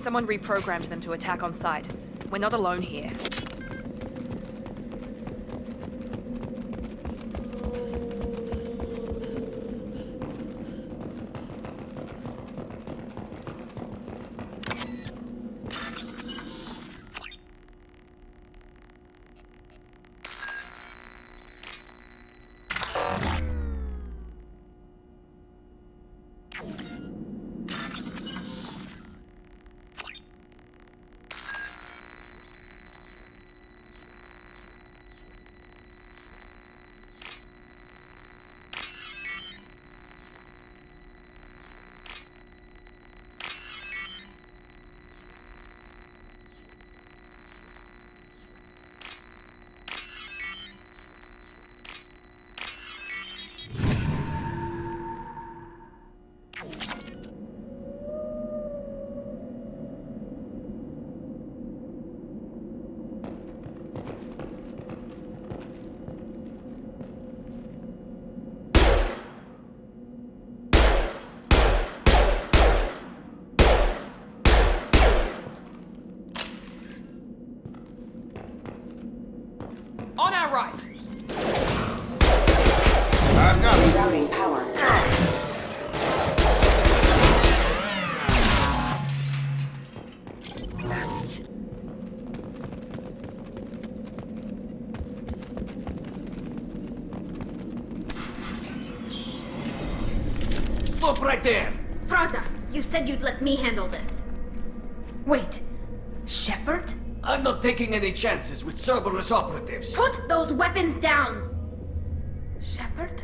Someone reprogrammed them to attack on sight. We're not alone here. On our right! I've got it. Routing power. Stop right there! Praza, you said you'd let me handle this. Wait, Shepard? I'm not taking any chances with Cerberus operatives. Put those weapons down! Shepard?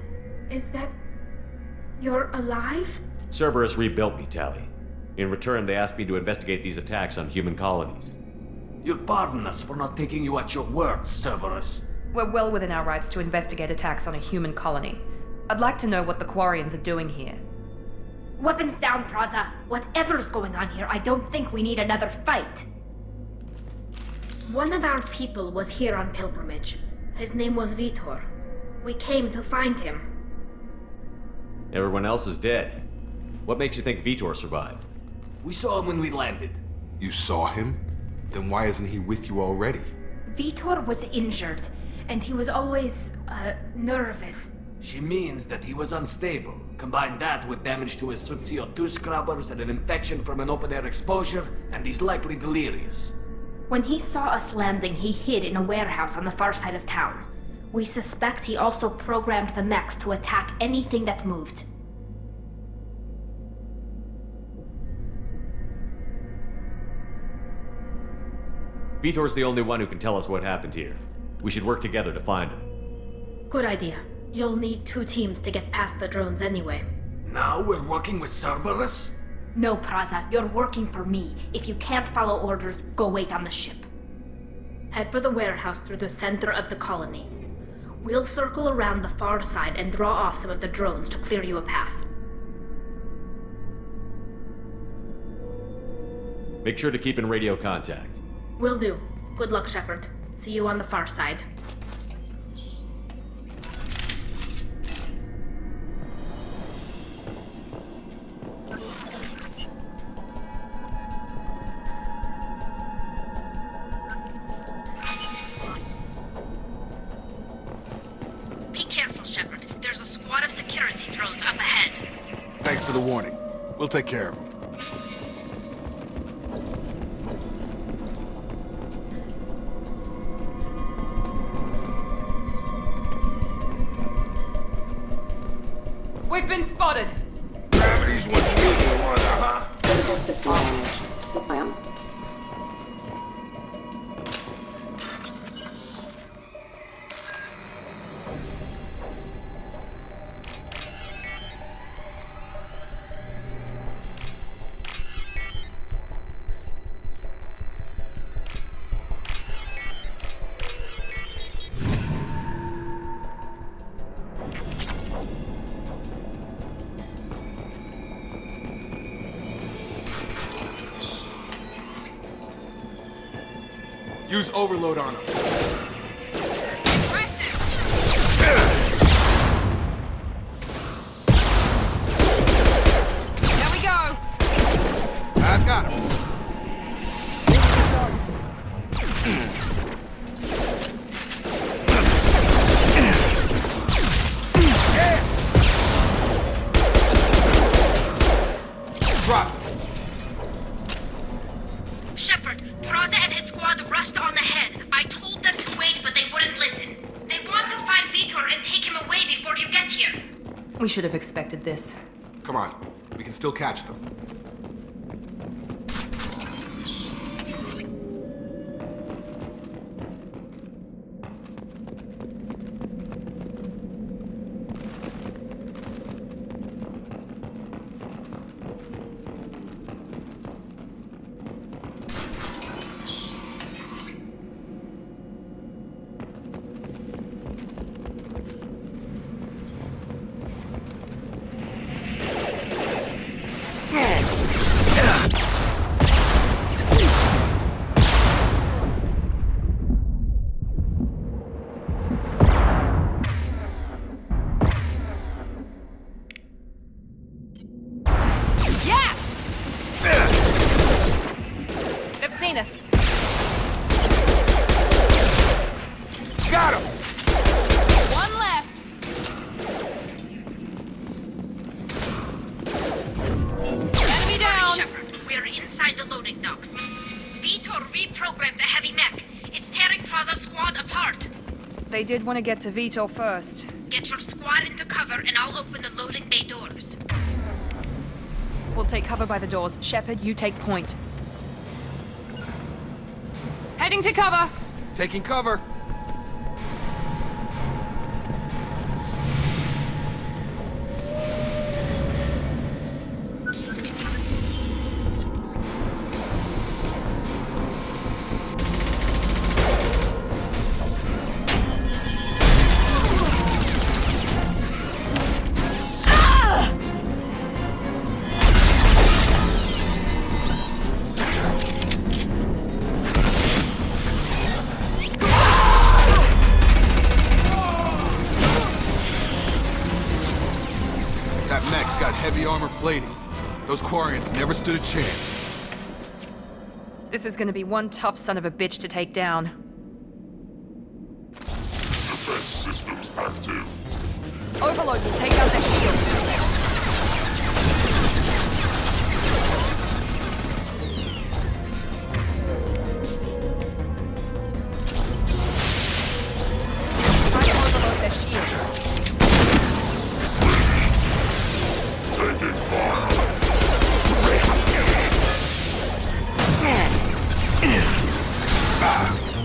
Is that... you're alive? Cerberus rebuilt me, Tali. In return, they asked me to investigate these attacks on human colonies. You'll pardon us for not taking you at your word, Cerberus. We're well within our rights to investigate attacks on a human colony. I'd like to know what the Quarians are doing here. Weapons down, Praza. Whatever's going on here, I don't think we need another fight. One of our people was here on pilgrimage. His name was Vitor. We came to find him. Everyone else is dead. What makes you think Vitor survived? We saw him when we landed. You saw him? Then why isn't he with you already? Vitor was injured, and he was always, nervous. She means that he was unstable. Combine that with damage to his CO2 scrubbers and an infection from an open-air exposure, and he's likely delirious. When he saw us landing, he hid in a warehouse on the far side of town. We suspect he also programmed the mechs to attack anything that moved. Vitor's the only one who can tell us what happened here. We should work together to find him. Good idea. You'll need 2 teams to get past the drones anyway. Now we're working with Cerberus? No, Praza, you're working for me. If you can't follow orders, go wait on the ship. Head for the warehouse through the center of the colony. We'll circle around the far side and draw off some of the drones to clear you a path. Make sure to keep in radio contact. Will do. Good luck, Shepard. See you on the far side. Be careful, Shepard. There's a squad of security drones up ahead. Thanks for the warning. We'll take care of him. We've been spotted! Gravity's what's moving on, huh? System damage. Ma'am. Use overload on him. There we go! I've got him. expected this. Come on, we can still catch them. They did want to get to Vitor first. Get your squad into cover and I'll open the loading bay doors. We'll take cover by the doors. Shepard, you take point. Heading to cover! Taking cover! Those Quarians never stood a chance. This is gonna be one tough son of a bitch to take down. Defense systems active. Overload will take out their shield.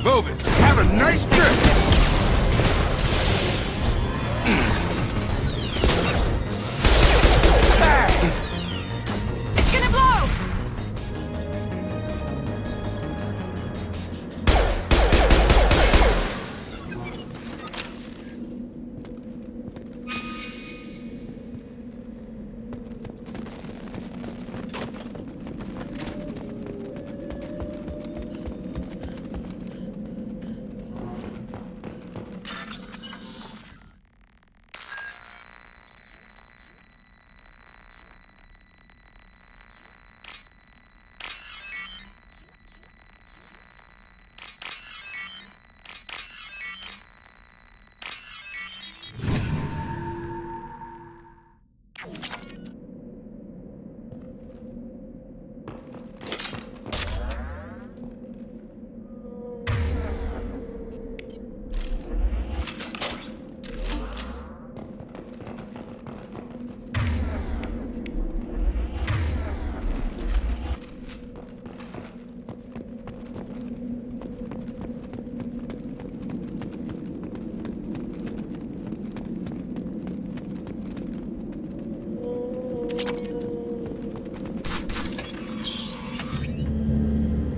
Move it! Have a nice trip! It's gonna blow!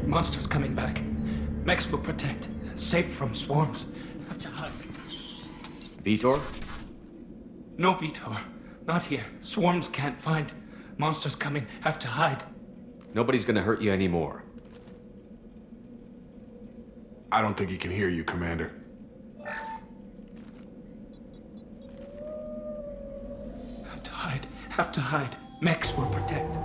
Monsters coming back. Mechs will protect. Safe from swarms. Have to hide. Vitor? No, Vitor. Not here. Swarms can't find. Monsters coming. Have to hide. Nobody's gonna hurt you anymore. I don't think he can hear you, Commander. Have to hide. Have to hide. Mechs will protect.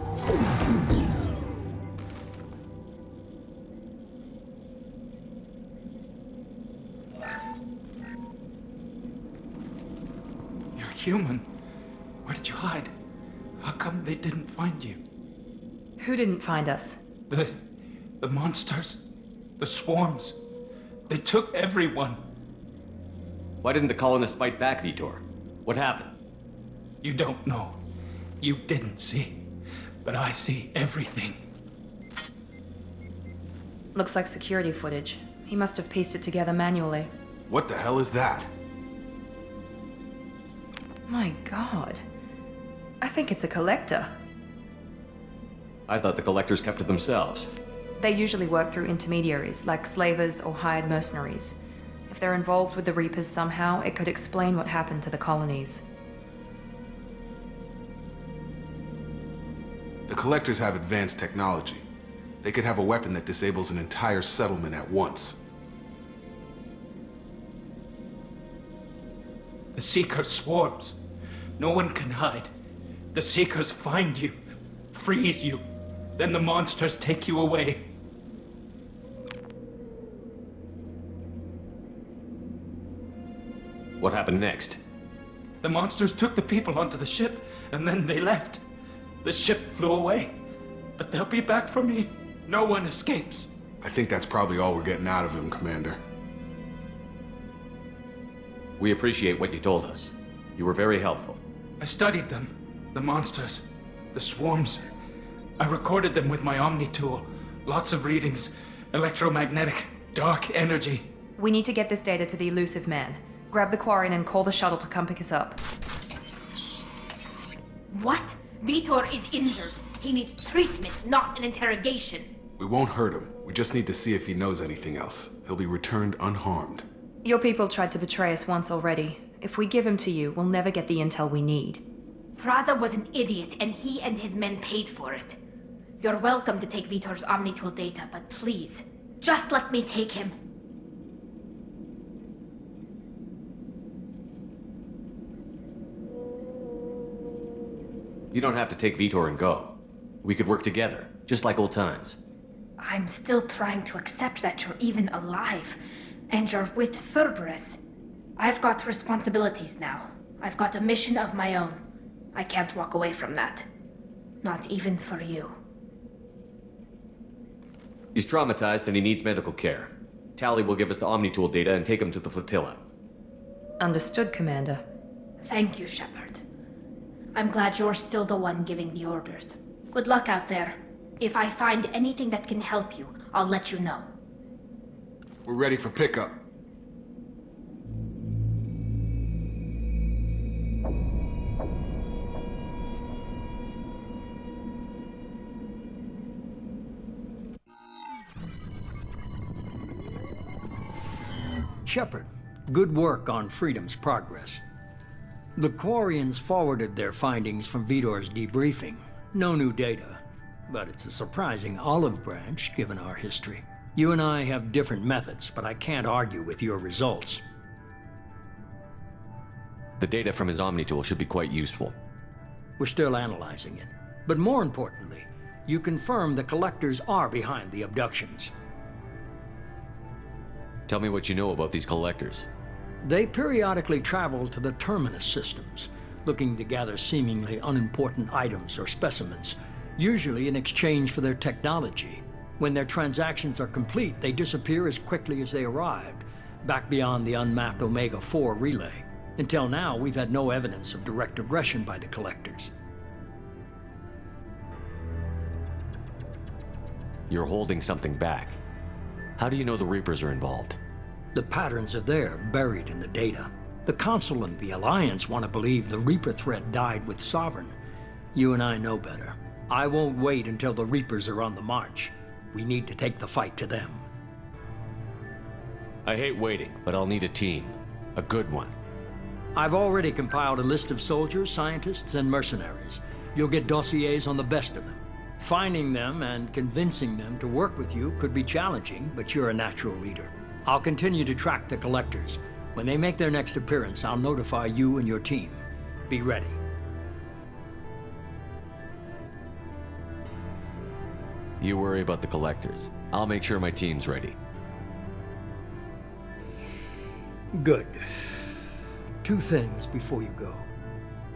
Human. Where did you hide? How come they didn't find you? Who didn't find us? The monsters. The swarms. They took everyone. Why didn't the colonists fight back, Vitor? What happened? You don't know. You didn't see. But I see everything. Looks like security footage. He must have pieced it together manually. What the hell is that? My god. I think it's a collector. I thought the collectors kept to themselves. They usually work through intermediaries, like slavers or hired mercenaries. If they're involved with the Reapers somehow, it could explain what happened to the colonies. The collectors have advanced technology. They could have a weapon that disables an entire settlement at once. The Seeker swarms. No one can hide. The Seekers find you, freeze you. Then the monsters take you away. What happened next? The monsters took the people onto the ship, and then they left. The ship flew away. But they'll be back for me. No one escapes. I think that's probably all we're getting out of him, Commander. We appreciate what you told us. You were very helpful. I studied them. The monsters. The swarms. I recorded them with my Omni tool. Lots of readings. Electromagnetic. Dark energy. We need to get this data to the Elusive Man. Grab the Quarian and call the shuttle to come pick us up. What? Vitor is injured. He needs treatment, not an interrogation. We won't hurt him. We just need to see if he knows anything else. He'll be returned unharmed. Your people tried to betray us once already. If we give him to you, we'll never get the intel we need. Praza was an idiot, and he and his men paid for it. You're welcome to take Vitor's Omnitool data, but please, just let me take him. You don't have to take Vitor and go. We could work together, just like old times. I'm still trying to accept that you're even alive, and you're with Cerberus. I've got responsibilities now. I've got a mission of my own. I can't walk away from that. Not even for you. He's traumatized and he needs medical care. Tali will give us the Omnitool data and take him to the flotilla. Understood, Commander. Thank you, Shepard. I'm glad you're still the one giving the orders. Good luck out there. If I find anything that can help you, I'll let you know. We're ready for pickup. Shepard, good work on Freedom's progress. The Quarians forwarded their findings from Vitor's debriefing. No new data, but it's a surprising olive branch given our history. You and I have different methods, but I can't argue with your results. The data from his Omnitool should be quite useful. We're still analyzing it. But more importantly, you confirm the collectors are behind the abductions. Tell me what you know about these collectors. They periodically travel to the Terminus systems, looking to gather seemingly unimportant items or specimens, usually in exchange for their technology. When their transactions are complete, they disappear as quickly as they arrived, back beyond the unmapped Omega-4 relay. Until now, we've had no evidence of direct aggression by the collectors. You're holding something back. How do you know the Reapers are involved? The patterns are there, buried in the data. The Council and the Alliance want to believe the Reaper threat died with Sovereign. You and I know better. I won't wait until the Reapers are on the march. We need to take the fight to them. I hate waiting, but I'll need a team. A good one. I've already compiled a list of soldiers, scientists, and mercenaries. You'll get dossiers on the best of them. Finding them and convincing them to work with you could be challenging, but you're a natural leader. I'll continue to track the collectors. When they make their next appearance, I'll notify you and your team. Be ready. You worry about the collectors. I'll make sure my team's ready. Good. 2 things before you go.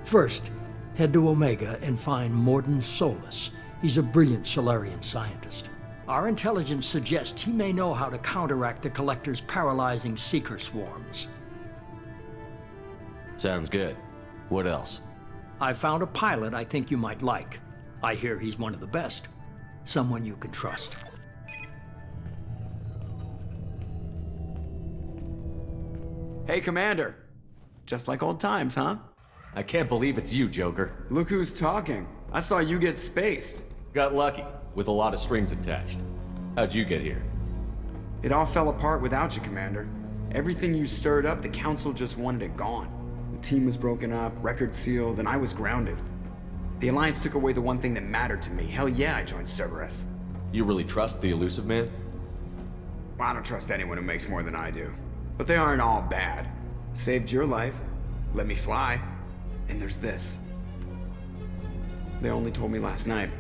First, head to Omega and find Mordin Solus. He's a brilliant Solarian scientist. Our intelligence suggests he may know how to counteract the Collector's paralyzing Seeker swarms. Sounds good. What else? I found a pilot I think you might like. I hear he's one of the best. Someone you can trust. Hey, Commander. Just like old times, huh? I can't believe it's you, Joker. Look who's talking. I saw you get spaced. Got lucky, with a lot of strings attached. How'd you get here? It all fell apart without you, Commander. Everything you stirred up, the Council just wanted it gone. The team was broken up, record sealed, and I was grounded. The Alliance took away the one thing that mattered to me. Hell yeah, I joined Cerberus. You really trust the Illusive Man? Well, I don't trust anyone who makes more than I do. But they aren't all bad. Saved your life, let me fly, and there's this. They only told me last night.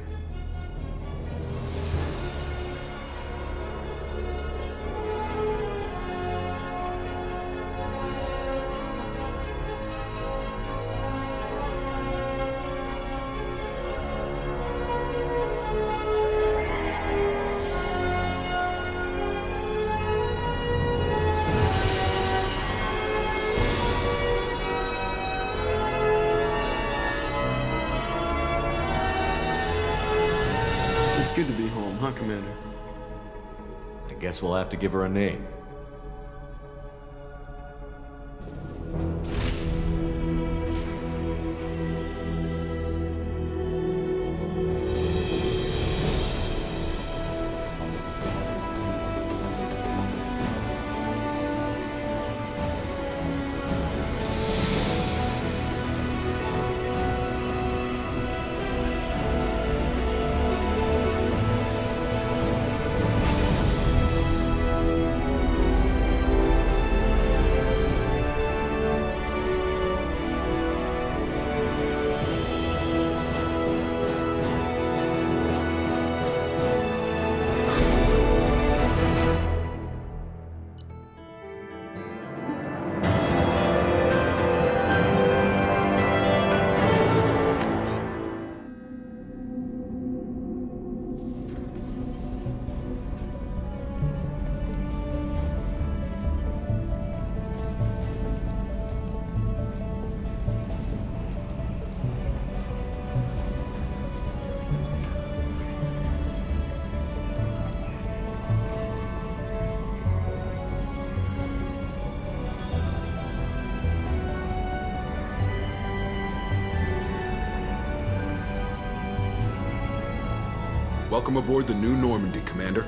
It's good to be home, huh, Commander? I guess we'll have to give her a name. Welcome aboard the New Normandy, Commander.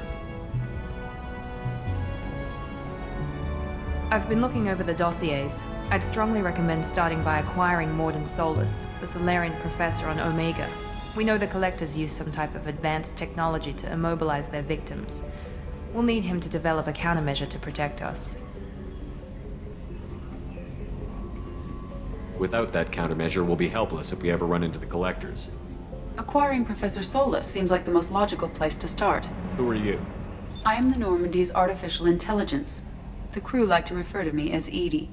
I've been looking over the dossiers. I'd strongly recommend starting by acquiring Mordin Solus, the Solarian professor on Omega. We know the Collectors use some type of advanced technology to immobilize their victims. We'll need him to develop a countermeasure to protect us. Without that countermeasure, we'll be helpless if we ever run into the Collectors. Acquiring Professor Solus seems like the most logical place to start. Who are you? I am the Normandy's artificial intelligence. The crew like to refer to me as Edie.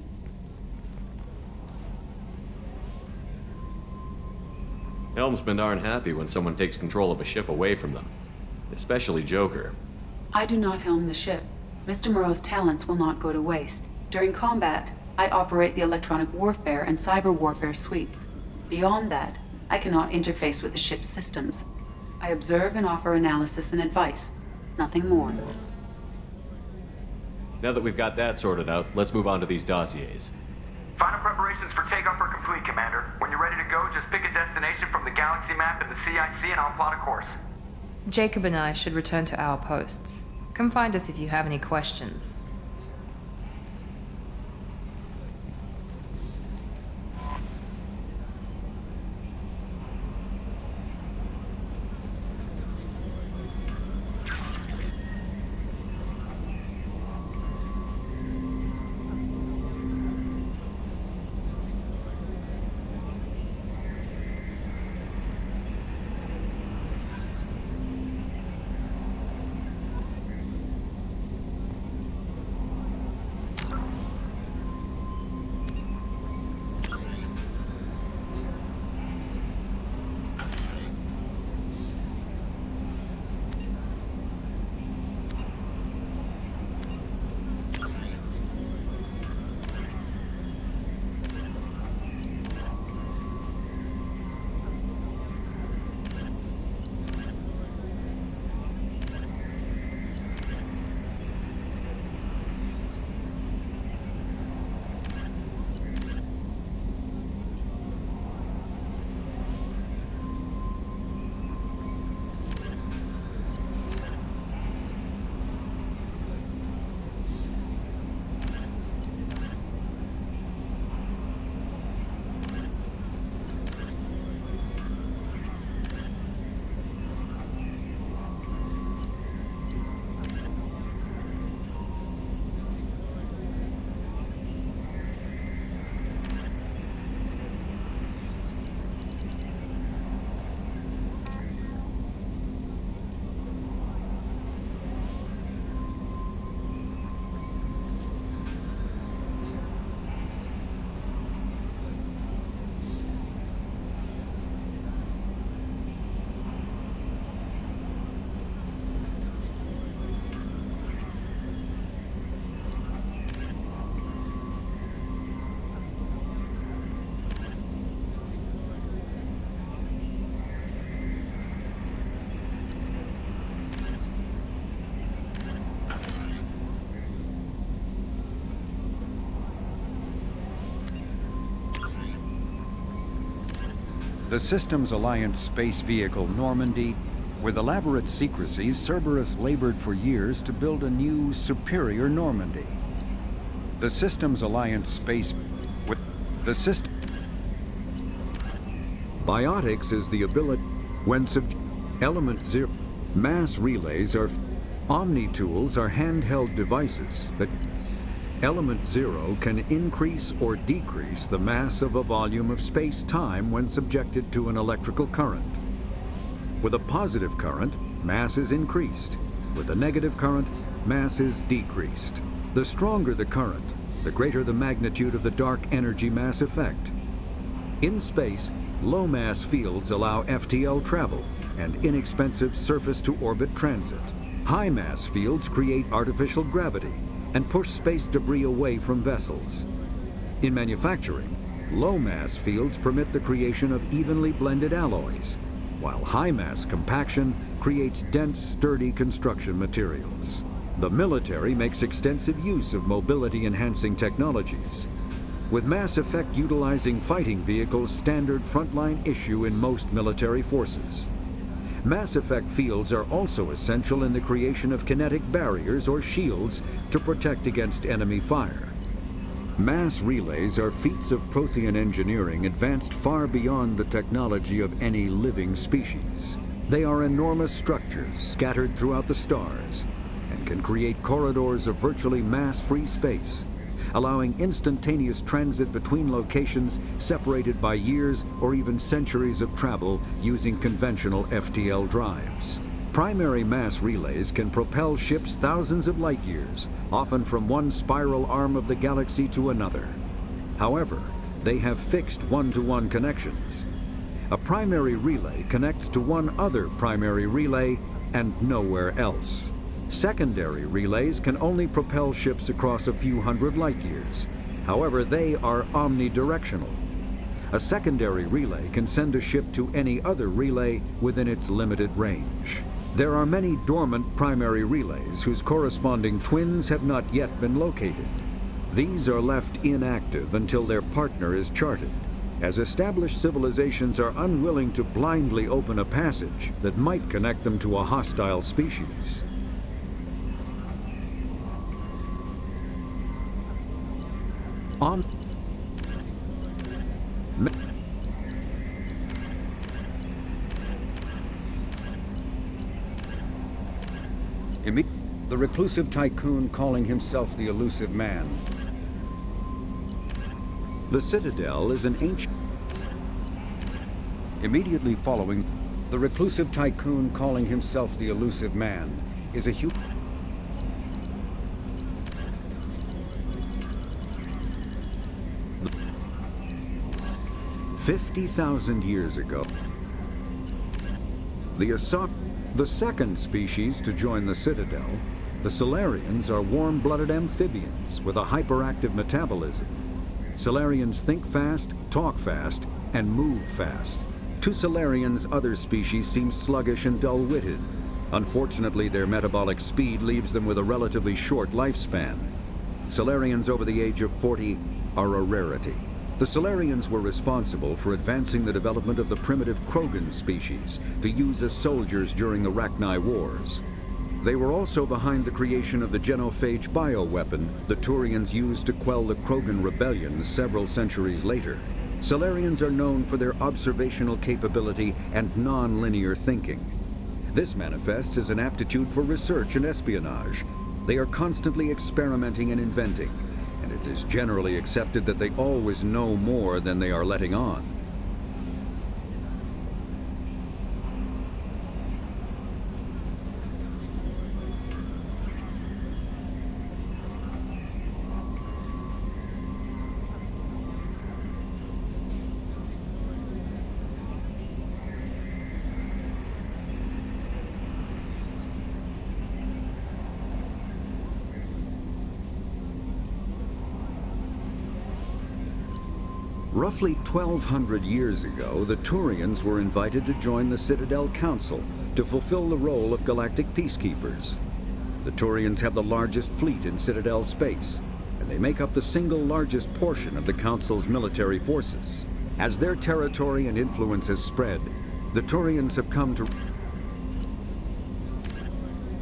Helmsmen aren't happy when someone takes control of a ship away from them. Especially Joker. I do not helm the ship. Mr. Moreau's talents will not go to waste. During combat, I operate the electronic warfare and cyber warfare suites. Beyond that, I cannot interface with the ship's systems. I observe and offer analysis and advice. Nothing more. Now that we've got that sorted out, let's move on to these dossiers. Final preparations for takeoff are complete, Commander. When you're ready to go, just pick a destination from the galaxy map in the CIC and I'll plot a course. Jacob and I should return to our posts. Come find us if you have any questions. The Systems Alliance space vehicle Normandy. With elaborate secrecy, Cerberus labored for years to build a new, superior Normandy. The Systems Alliance space... with the system... Biotics is the ability... When Element Zero... Mass relays are... Omni-tools are handheld devices that... Element Zero can increase or decrease the mass of a volume of space-time when subjected to an electrical current. With a positive current, mass is increased. With a negative current, mass is decreased. The stronger the current, the greater the magnitude of the dark energy mass effect. In space, low-mass fields allow FTL travel and inexpensive surface-to-orbit transit. High-mass fields create artificial gravity and push space debris away from vessels. In manufacturing, low-mass fields permit the creation of evenly blended alloys, while high-mass compaction creates dense, sturdy construction materials. The military makes extensive use of mobility-enhancing technologies, with Mass Effect utilizing fighting vehicles standard frontline issue in most military forces. Mass Effect fields are also essential in the creation of kinetic barriers or shields to protect against enemy fire. Mass relays are feats of Prothean engineering advanced far beyond the technology of any living species. They are enormous structures scattered throughout the stars and can create corridors of virtually mass-free space, allowing instantaneous transit between locations separated by years or even centuries of travel using conventional FTL drives. Primary mass relays can propel ships thousands of light years, often from one spiral arm of the galaxy to another. However, they have fixed one-to-one connections. A primary relay connects to one other primary relay and nowhere else. Secondary relays can only propel ships across a few hundred light years. However, they are omnidirectional. A secondary relay can send a ship to any other relay within its limited range. There are many dormant primary relays whose corresponding twins have not yet been located. These are left inactive until their partner is charted, as established civilizations are unwilling to blindly open a passage that might connect them to a hostile species. The reclusive tycoon calling himself the Elusive Man. The Citadel is an ancient... Immediately following, the reclusive tycoon calling himself the Elusive Man is a huge... 50,000 years ago, the second species to join the Citadel, the Salarians are warm-blooded amphibians with a hyperactive metabolism. Salarians think fast, talk fast, and move fast. To Salarians, other species seem sluggish and dull-witted. Unfortunately, their metabolic speed leaves them with a relatively short lifespan. Salarians over the age of 40 are a rarity. The Salarians were responsible for advancing the development of the primitive Krogan species to use as soldiers during the Rachni Wars. They were also behind the creation of the genophage bioweapon the Turians used to quell the Krogan rebellion several centuries later. Salarians are known for their observational capability and non-linear thinking. This manifests as an aptitude for research and espionage. They are constantly experimenting and inventing, and it is generally accepted that they always know more than they are letting on. Roughly 1,200 years ago, the Turians were invited to join the Citadel Council to fulfill the role of galactic peacekeepers. The Turians have the largest fleet in Citadel space, and they make up the single largest portion of the Council's military forces. As their territory and influence has spread, the Turians have come to...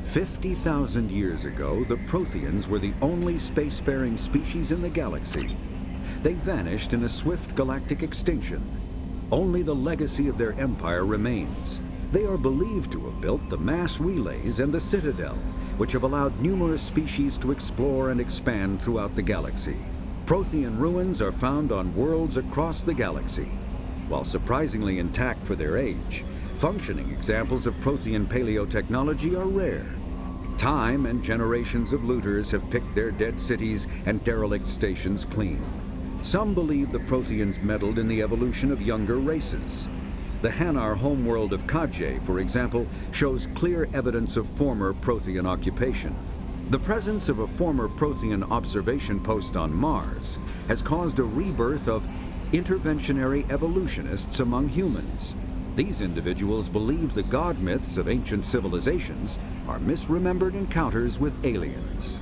50,000 years ago, the Protheans were the only spacefaring species in the galaxy. They vanished in a swift galactic extinction. Only the legacy of their empire remains. They are believed to have built the mass relays and the Citadel, which have allowed numerous species to explore and expand throughout the galaxy. Prothean ruins are found on worlds across the galaxy. While surprisingly intact for their age, functioning examples of Prothean paleotechnology are rare. Time and generations of looters have picked their dead cities and derelict stations clean. Some believe the Protheans meddled in the evolution of younger races. The Hanar homeworld of Kaje, for example, shows clear evidence of former Prothean occupation. The presence of a former Prothean observation post on Mars has caused a rebirth of interventionary evolutionists among humans. These individuals believe the god myths of ancient civilizations are misremembered encounters with aliens.